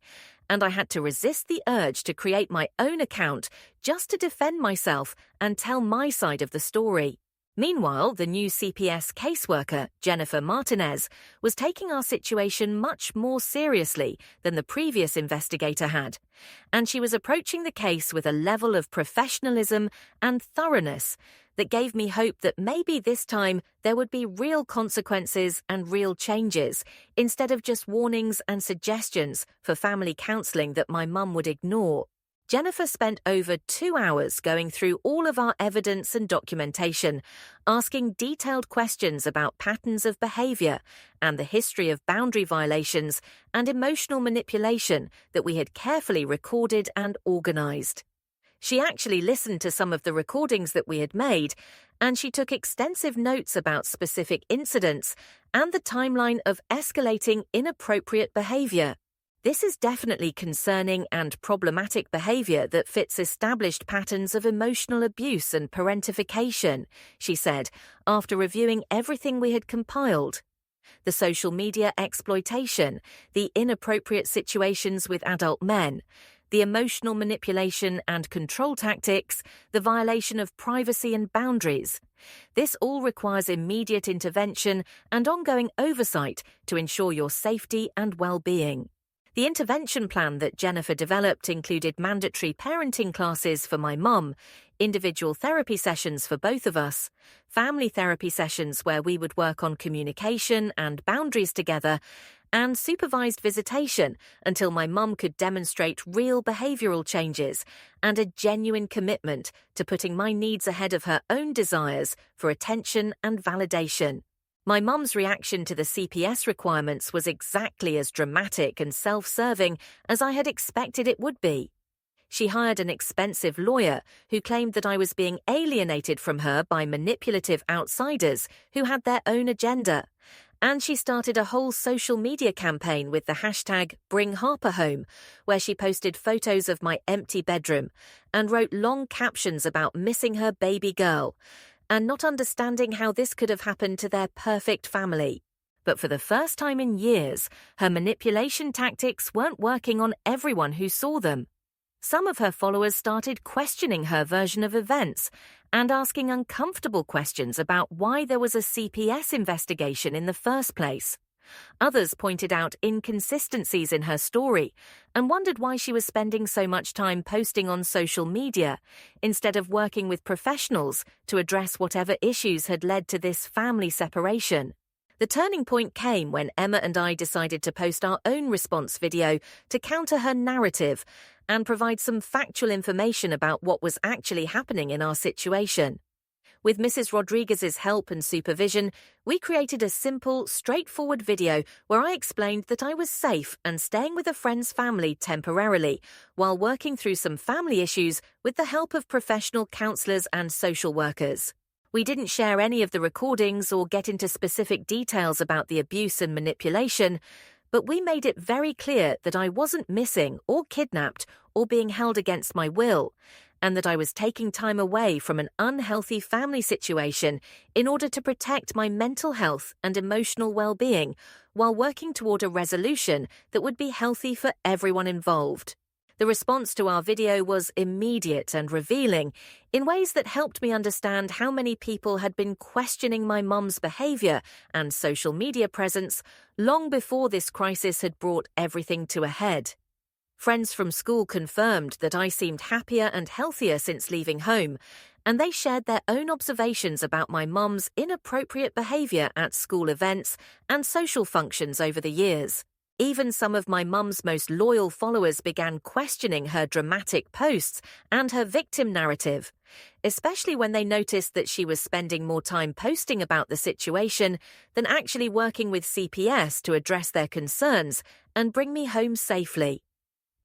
Speaker 1: and I had to resist the urge to create my own account just to defend myself and tell my side of the story. Meanwhile, the new CPS caseworker, Jennifer Martinez, was taking our situation much more seriously than the previous investigator had, and she was approaching the case with a level of professionalism and thoroughness that gave me hope that maybe this time there would be real consequences and real changes, instead of just warnings and suggestions for family counselling that my mum would ignore. Jennifer spent over 2 hours going through all of our evidence and documentation, asking detailed questions about patterns of behaviour and the history of boundary violations and emotional manipulation that we had carefully recorded and organised. She actually listened to some of the recordings that we had made, and she took extensive notes about specific incidents and the timeline of escalating inappropriate behaviour. This is definitely concerning and problematic behaviour that fits established patterns of emotional abuse and parentification, she said, after reviewing everything we had compiled. The social media exploitation, the inappropriate situations with adult men, the emotional manipulation and control tactics, the violation of privacy and boundaries. This all requires immediate intervention and ongoing oversight to ensure your safety and well-being. The intervention plan that Jennifer developed included mandatory parenting classes for my mum, individual therapy sessions for both of us, family therapy sessions where we would work on communication and boundaries together, and supervised visitation until my mum could demonstrate real behavioral changes and a genuine commitment to putting my needs ahead of her own desires for attention and validation. My mum's reaction to the CPS requirements was exactly as dramatic and self-serving as I had expected it would be. She hired an expensive lawyer who claimed that I was being alienated from her by manipulative outsiders who had their own agenda. And she started a whole social media campaign with the hashtag #BringHarperHome, where she posted photos of my empty bedroom and wrote long captions about missing her baby girl and not understanding how this could have happened to their perfect family. But for the first time in years, her manipulation tactics weren't working on everyone who saw them. Some of her followers started questioning her version of events and asking uncomfortable questions about why there was a CPS investigation in the first place. Others pointed out inconsistencies in her story and wondered why she was spending so much time posting on social media instead of working with professionals to address whatever issues had led to this family separation. The turning point came when Emma and I decided to post our own response video to counter her narrative and provide some factual information about what was actually happening in our situation. With Mrs. Rodriguez's help and supervision, we created a simple, straightforward video where I explained that I was safe and staying with a friend's family temporarily, while working through some family issues with the help of professional counselors and social workers. We didn't share any of the recordings or get into specific details about the abuse and manipulation, but we made it very clear that I wasn't missing or kidnapped or being held against my will, and that I was taking time away from an unhealthy family situation in order to protect my mental health and emotional well-being while working toward a resolution that would be healthy for everyone involved. The response to our video was immediate and revealing in ways that helped me understand how many people had been questioning my mum's behavior and social media presence long before this crisis had brought everything to a head. Friends from school confirmed that I seemed happier and healthier since leaving home, and they shared their own observations about my mum's inappropriate behavior at school events and social functions over the years. Even some of my mum's most loyal followers began questioning her dramatic posts and her victim narrative, especially when they noticed that she was spending more time posting about the situation than actually working with CPS to address their concerns and bring me home safely.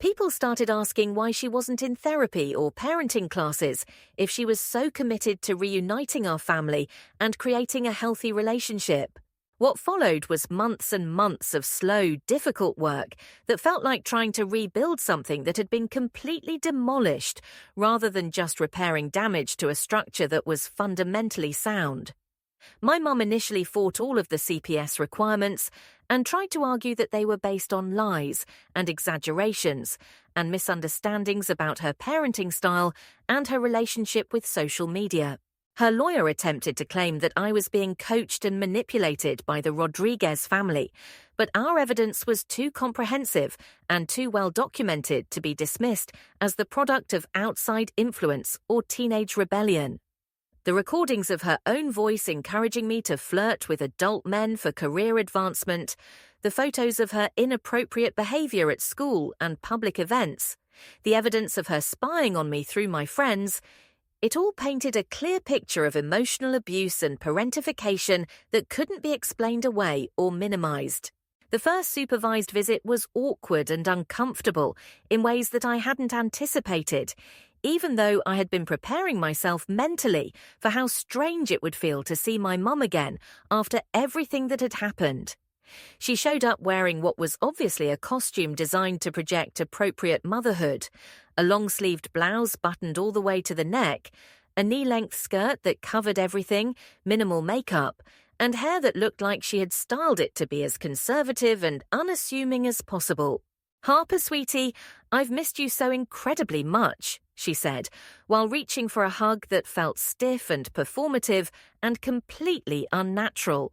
Speaker 1: People started asking why she wasn't in therapy or parenting classes if she was so committed to reuniting our family and creating a healthy relationship. What followed was months and months of slow, difficult work that felt like trying to rebuild something that had been completely demolished rather than just repairing damage to a structure that was fundamentally sound. My mum initially fought all of the CPS requirements and tried to argue that they were based on lies and exaggerations and misunderstandings about her parenting style and her relationship with social media. Her lawyer attempted to claim that I was being coached and manipulated by the Rodriguez family, but our evidence was too comprehensive and too well documented to be dismissed as the product of outside influence or teenage rebellion. The recordings of her own voice encouraging me to flirt with adult men for career advancement, the photos of her inappropriate behavior at school and public events, the evidence of her spying on me through my friends, it all painted a clear picture of emotional abuse and parentification that couldn't be explained away or minimized. The first supervised visit was awkward and uncomfortable in ways that I hadn't anticipated, even though I had been preparing myself mentally for how strange it would feel to see my mum again after everything that had happened. She showed up wearing what was obviously a costume designed to project appropriate motherhood, a long-sleeved blouse buttoned all the way to the neck, a knee-length skirt that covered everything, minimal makeup, and hair that looked like she had styled it to be as conservative and unassuming as possible. "Harper, sweetie, I've missed you so incredibly much," she said, while reaching for a hug that felt stiff and performative and completely unnatural.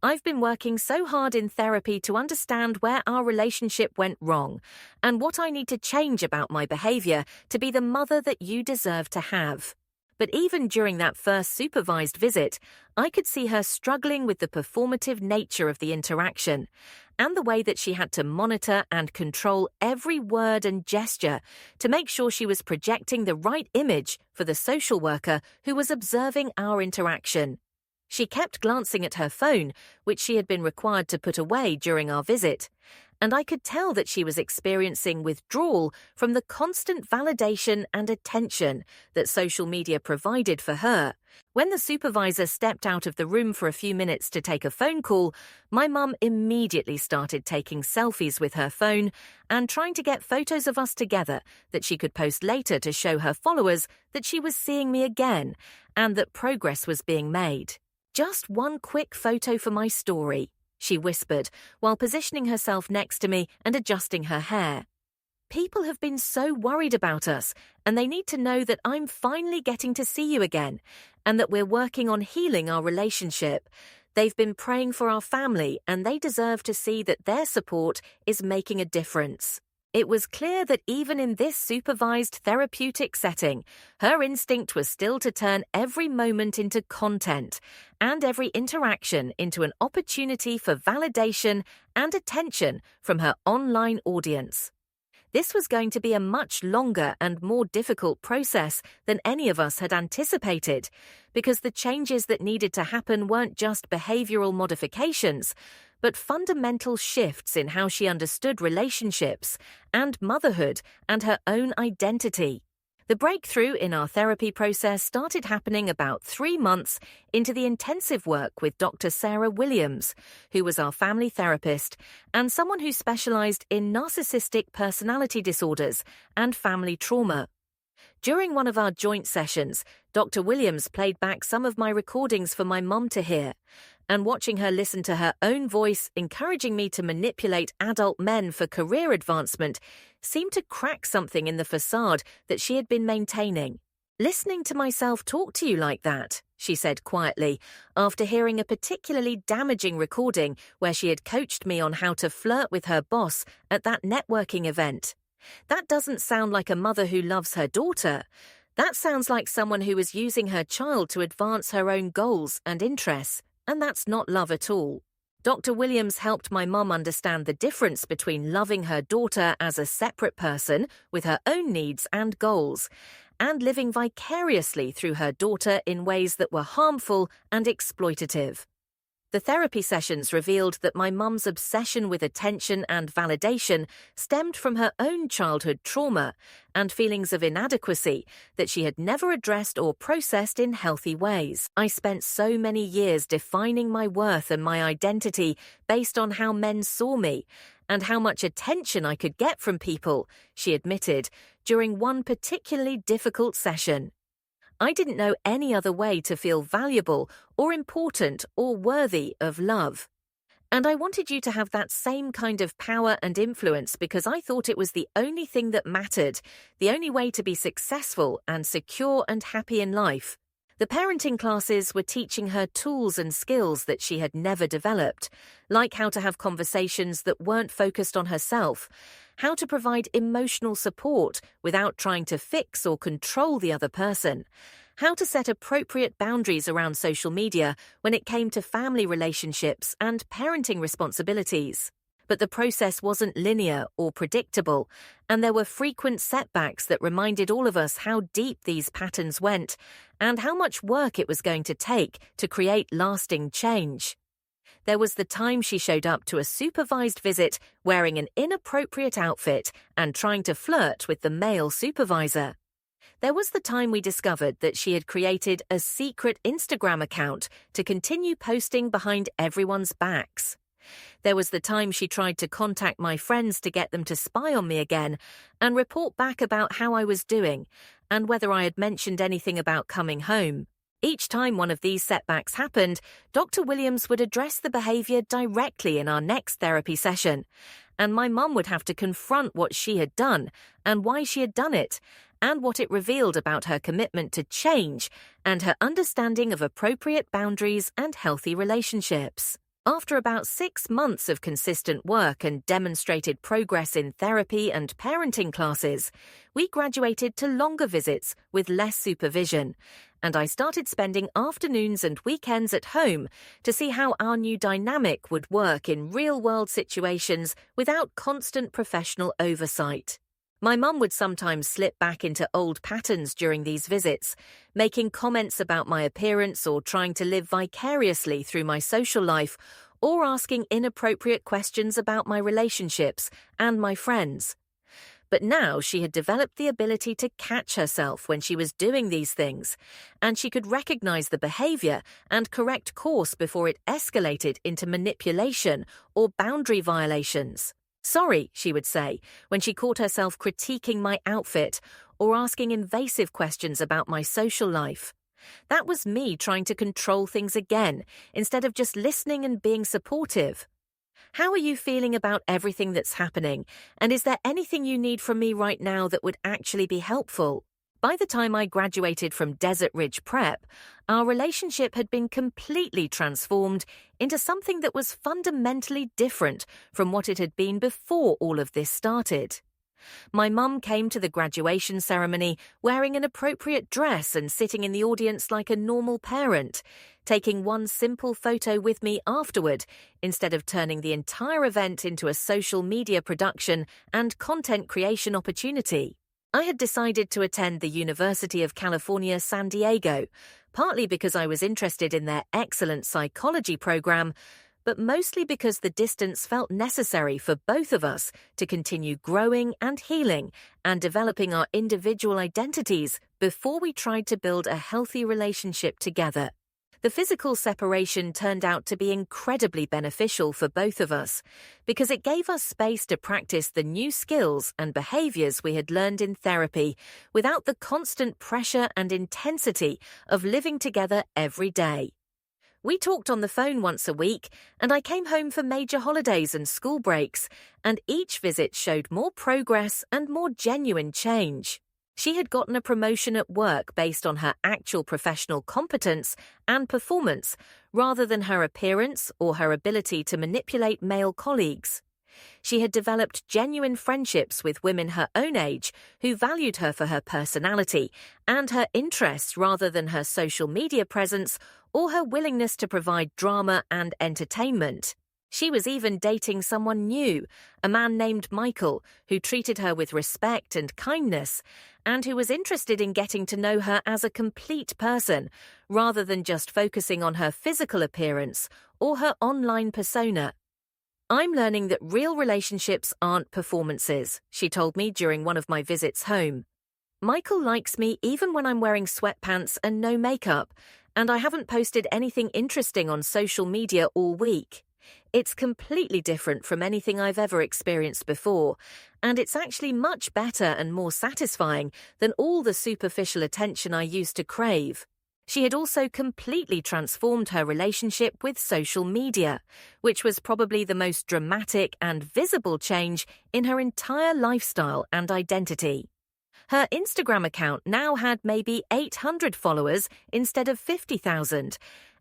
Speaker 1: "I've been working so hard in therapy to understand where our relationship went wrong and what I need to change about my behavior to be the mother that you deserve to have." But even during that first supervised visit, I could see her struggling with the performative nature of the interaction and the way that she had to monitor and control every word and gesture to make sure she was projecting the right image for the social worker who was observing our interaction. She kept glancing at her phone, which she had been required to put away during our visit, and I could tell that she was experiencing withdrawal from the constant validation and attention that social media provided for her. When the supervisor stepped out of the room for a few minutes to take a phone call, my mum immediately started taking selfies with her phone and trying to get photos of us together that she could post later to show her followers that she was seeing me again and that progress was being made. "Just one quick photo for my story," she whispered while positioning herself next to me and adjusting her hair. "People have been so worried about us, and they need to know that I'm finally getting to see you again and that we're working on healing our relationship. They've been praying for our family, and they deserve to see that their support is making a difference." It was clear that even in this supervised therapeutic setting, her instinct was still to turn every moment into content and every interaction into an opportunity for validation and attention from her online audience. This was going to be a much longer and more difficult process than any of us had anticipated, because the changes that needed to happen weren't just behavioral modifications, but fundamental shifts in how she understood relationships and motherhood and her own identity. The breakthrough in our therapy process started happening about 3 months into the intensive work with Dr. Sarah Williams, who was our family therapist and someone who specialized in narcissistic personality disorders and family trauma. During one of our joint sessions, Dr. Williams played back some of my recordings for my mum to hear, and watching her listen to her own voice encouraging me to manipulate adult men for career advancement seemed to crack something in the facade that she had been maintaining. "Listening to myself talk to you like that," she said quietly, after hearing a particularly damaging recording where she had coached me on how to flirt with her boss at that networking event. "That doesn't sound like a mother who loves her daughter. That sounds like someone who is using her child to advance her own goals and interests, and that's not love at all." Dr. Williams helped my mum understand the difference between loving her daughter as a separate person with her own needs and goals, and living vicariously through her daughter in ways that were harmful and exploitative. The therapy sessions revealed that my mum's obsession with attention and validation stemmed from her own childhood trauma and feelings of inadequacy that she had never addressed or processed in healthy ways. "I spent so many years defining my worth and my identity based on how men saw me and how much attention I could get from people," she admitted during one particularly difficult session. "I didn't know any other way to feel valuable or important or worthy of love. And I wanted you to have that same kind of power and influence because I thought it was the only thing that mattered, the only way to be successful and secure and happy in life." The parenting classes were teaching her tools and skills that she had never developed, like how to have conversations that weren't focused on herself, how to provide emotional support without trying to fix or control the other person, how to set appropriate boundaries around social media when it came to family relationships and parenting responsibilities. But the process wasn't linear or predictable, and there were frequent setbacks that reminded all of us how deep these patterns went and how much work it was going to take to create lasting change. There was the time she showed up to a supervised visit wearing an inappropriate outfit and trying to flirt with the male supervisor. There was the time we discovered that she had created a secret Instagram account to continue posting behind everyone's backs. There was the time she tried to contact my friends to get them to spy on me again and report back about how I was doing and whether I had mentioned anything about coming home. Each time one of these setbacks happened, Dr. Williams would address the behavior directly in our next therapy session, and my mum would have to confront what she had done and why she had done it, and what it revealed about her commitment to change and her understanding of appropriate boundaries and healthy relationships. After about 6 months of consistent work and demonstrated progress in therapy and parenting classes, we graduated to longer visits with less supervision, and I started spending afternoons and weekends at home to see how our new dynamic would work in real-world situations without constant professional oversight. My mum would sometimes slip back into old patterns during these visits, making comments about my appearance or trying to live vicariously through my social life, or asking inappropriate questions about my relationships and my friends. But now she had developed the ability to catch herself when she was doing these things, and she could recognize the behavior and correct course before it escalated into manipulation or boundary violations. "Sorry," she would say, when she caught herself critiquing my outfit or asking invasive questions about my social life. That was me trying to control things again, instead of just listening and being supportive. How are you feeling about everything that's happening, and is there anything you need from me right now that would actually be helpful? By the time I graduated from Desert Ridge Prep, our relationship had been completely transformed into something that was fundamentally different from what it had been before all of this started. My mum came to the graduation ceremony wearing an appropriate dress and sitting in the audience like a normal parent, taking one simple photo with me afterward instead of turning the entire event into a social media production and content creation opportunity. I had decided to attend the University of California, San Diego, partly because I was interested in their excellent psychology program, but mostly because the distance felt necessary for both of us to continue growing and healing and developing our individual identities before we tried to build a healthy relationship together. The physical separation turned out to be incredibly beneficial for both of us because it gave us space to practice the new skills and behaviors we had learned in therapy without the constant pressure and intensity of living together every day. We talked on the phone once a week, and I came home for major holidays and school breaks, and each visit showed more progress and more genuine change. She had gotten a promotion at work based on her actual professional competence and performance, rather than her appearance or her ability to manipulate male colleagues. She had developed genuine friendships with women her own age who valued her for her personality and her interests rather than her social media presence or her willingness to provide drama and entertainment. She was even dating someone new, a man named Michael, who treated her with respect and kindness, and who was interested in getting to know her as a complete person, rather than just focusing on her physical appearance or her online persona. "I'm learning that real relationships aren't performances," she told me during one of my visits home. "Michael likes me even when I'm wearing sweatpants and no makeup, and I haven't posted anything interesting on social media all week. It's completely different from anything I've ever experienced before, and it's actually much better and more satisfying than all the superficial attention I used to crave." She had also completely transformed her relationship with social media, which was probably the most dramatic and visible change in her entire lifestyle and identity. Her Instagram account now had maybe 800 followers instead of 50,000,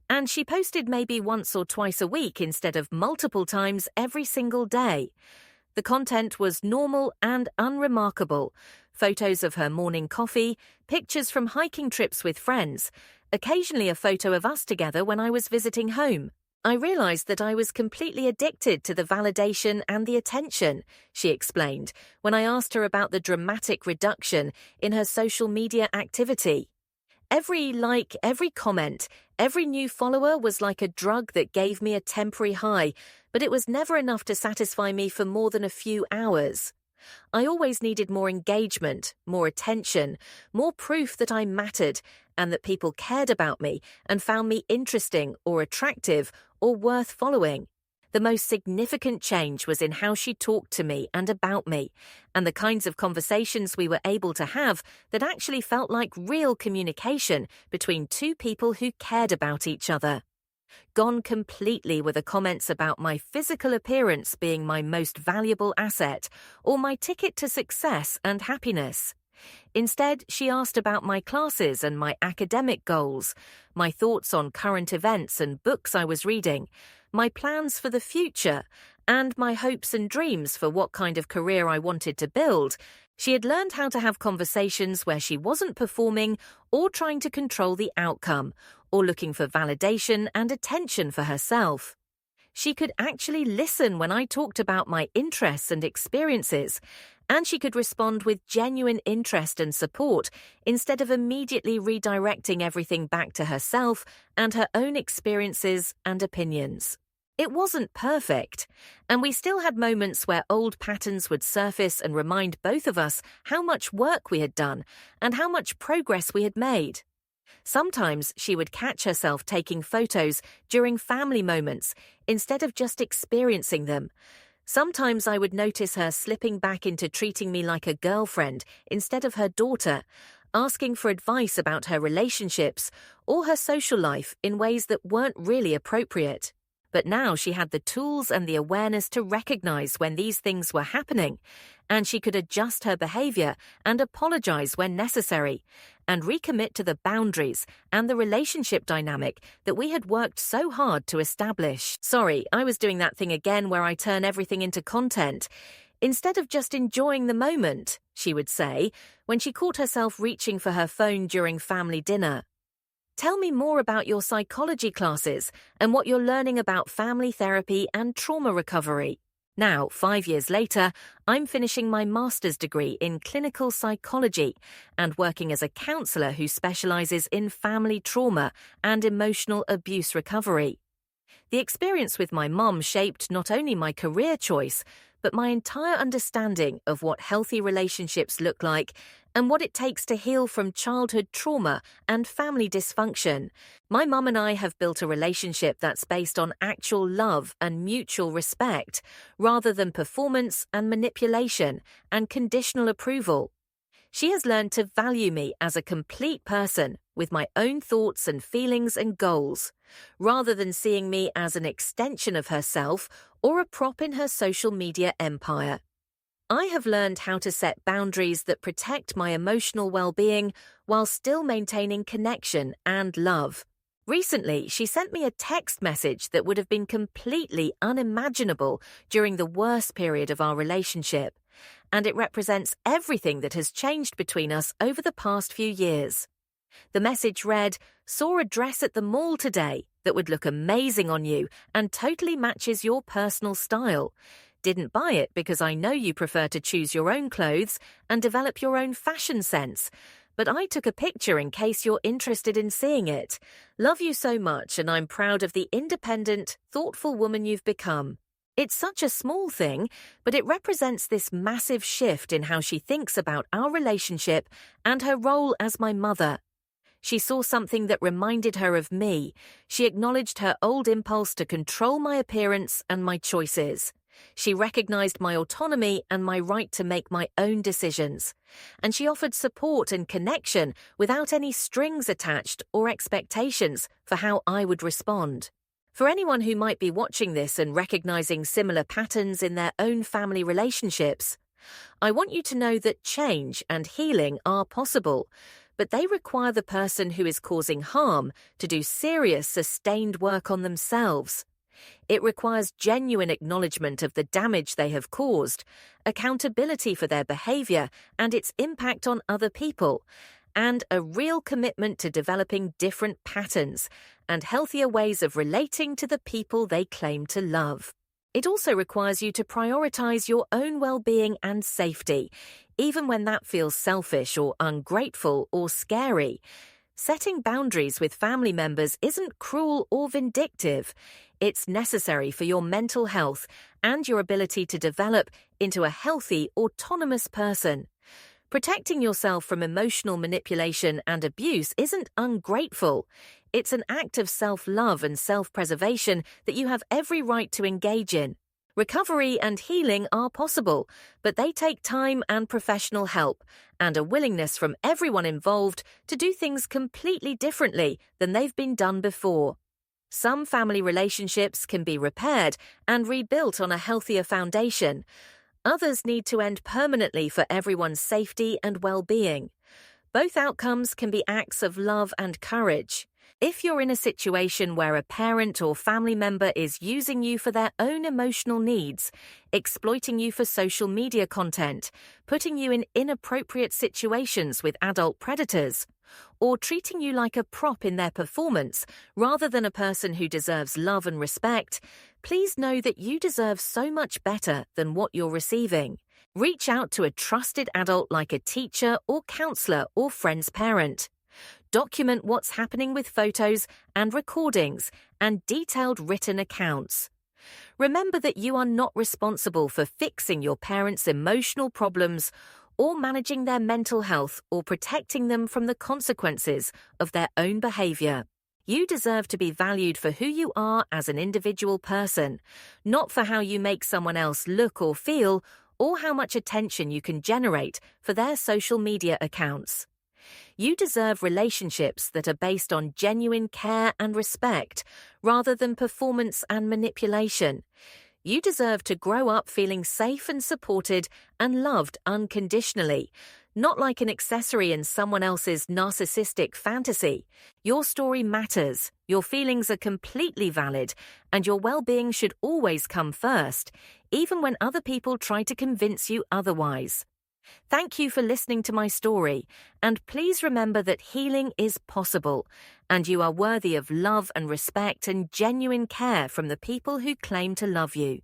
Speaker 1: and she posted maybe once or twice a week instead of multiple times every single day. The content was normal and unremarkable. Photos of her morning coffee, pictures from hiking trips with friends, occasionally a photo of us together when I was visiting home. "I realized that I was completely addicted to the validation and the attention," she explained when I asked her about the dramatic reduction in her social media activity. "Every like, every comment, every new follower was like a drug that gave me a temporary high, but it was never enough to satisfy me for more than a few hours. I always needed more engagement, more attention, more proof that I mattered and that people cared about me and found me interesting or attractive or worth following. The most significant change was in how she talked to me and about me, and the kinds of conversations we were able to have that actually felt like real communication between two people who cared about each other. Gone completely were the comments about my physical appearance being my most valuable asset or my ticket to success and happiness. Instead, she asked about my classes and my academic goals, my thoughts on current events and books I was reading, my plans for the future, and my hopes and dreams for what kind of career I wanted to build. She had learned how to have conversations where she wasn't performing or trying to control the outcome, or looking for validation and attention for herself. She could actually listen when I talked about my interests and experiences, and she could respond with genuine interest and support instead of immediately redirecting everything back to herself and her own experiences and opinions. It wasn't perfect, and we still had moments where old patterns would surface and remind both of us how much work we had done and how much progress we had made. Sometimes she would catch herself taking photos during family moments instead of just experiencing them. Sometimes I would notice her slipping back into treating me like a girlfriend instead of her daughter, asking for advice about her relationships or her social life in ways that weren't really appropriate. But now she had the tools and the awareness to recognize when these things were happening, and she could adjust her behavior and apologize when necessary, and recommit to the boundaries and the relationship dynamic that we had worked so hard to establish. Sorry, I was doing that thing again where I turn everything into content. Instead of just enjoying the moment, she would say, when she caught herself reaching for her phone during family dinner. Tell me more about your psychology classes and what you're learning about family therapy and trauma recovery. Now, 5 years later, I'm finishing my master's degree in clinical psychology and working as a counselor who specializes in family trauma and emotional abuse recovery. The experience with my mom shaped not only my career choice, but my entire understanding of what healthy relationships look like and what it takes to heal from childhood trauma and family dysfunction. My mum and I have built a relationship that's based on actual love and mutual respect, rather than performance and manipulation and conditional approval. She has learned to value me as a complete person with my own thoughts and feelings and goals, rather than seeing me as an extension of herself or a prop in her social media empire. I have learned how to set boundaries that protect my emotional well-being while still maintaining connection and love. Recently, she sent me a text message that would have been completely unimaginable during the worst period of our relationship, and it represents everything that has changed between us over the past few years. The message read, "Saw a dress at the mall today that would look amazing on you and totally matches your personal style. Didn't buy it because I know you prefer to choose your own clothes and develop your own fashion sense, but I took a picture in case you're interested in seeing it. Love you so much, and I'm proud of the independent, thoughtful woman you've become." It's such a small thing, but it represents this massive shift in how she thinks about our relationship and her role as my mother. She saw something that reminded her of me. She acknowledged her old impulse to control my appearance and my choices. She recognized my autonomy and my right to make my own decisions. And she offered support and connection without any strings attached or expectations for how I would respond. For anyone who might be watching this and recognizing similar patterns in their own family relationships, I want you to know that change and healing are possible, but they require the person who is causing harm to do serious, sustained work on themselves. It requires genuine acknowledgement of the damage they have caused, accountability for their behavior and its impact on other people, and a real commitment to developing different patterns and healthier ways of relating to the people they claim to love. It also requires you to prioritize your own well-being and safety, even when that feels selfish or ungrateful or scary. Setting boundaries with family members isn't cruel or vindictive. It's necessary for your mental health and your ability to develop into a healthy, autonomous person. Protecting yourself from emotional manipulation and abuse isn't ungrateful. It's an act of self-love and self-preservation that you have every right to engage in. Recovery and healing are possible, but they take time and professional help, and a willingness from everyone involved to do things completely differently than they've been done before. Some family relationships can be repaired and rebuilt on a healthier foundation. Others need to end permanently for everyone's safety and well-being. Both outcomes can be acts of love and courage. If you're in a situation where a parent or family member is using you for their own emotional needs, exploiting you for social media content, putting you in inappropriate situations with adult predators, or treating you like a prop in their performance rather than a person who deserves love and respect, please know that you deserve so much better than what you're receiving. Reach out to a trusted adult like a teacher or counselor or friend's parent. Document what's happening with photos and recordings and detailed written accounts. Remember that you are not responsible for fixing your parents' emotional problems or managing their mental health or protecting them from the consequences of their own behavior. You deserve to be valued for who you are as an individual person, not for how you make someone else look or feel, or how much attention you can generate for their social media accounts. You deserve relationships that are based on genuine care and respect, rather than performance and manipulation. You deserve to grow up feeling safe and supported and loved unconditionally, not like an accessory in someone else's narcissistic fantasy. Your story matters, your feelings are completely valid, and your well-being should always come first, even when other people try to convince you otherwise. Thank you for listening to my story, and please remember that healing is possible, and you are worthy of love and respect and genuine care from the people who claim to love you.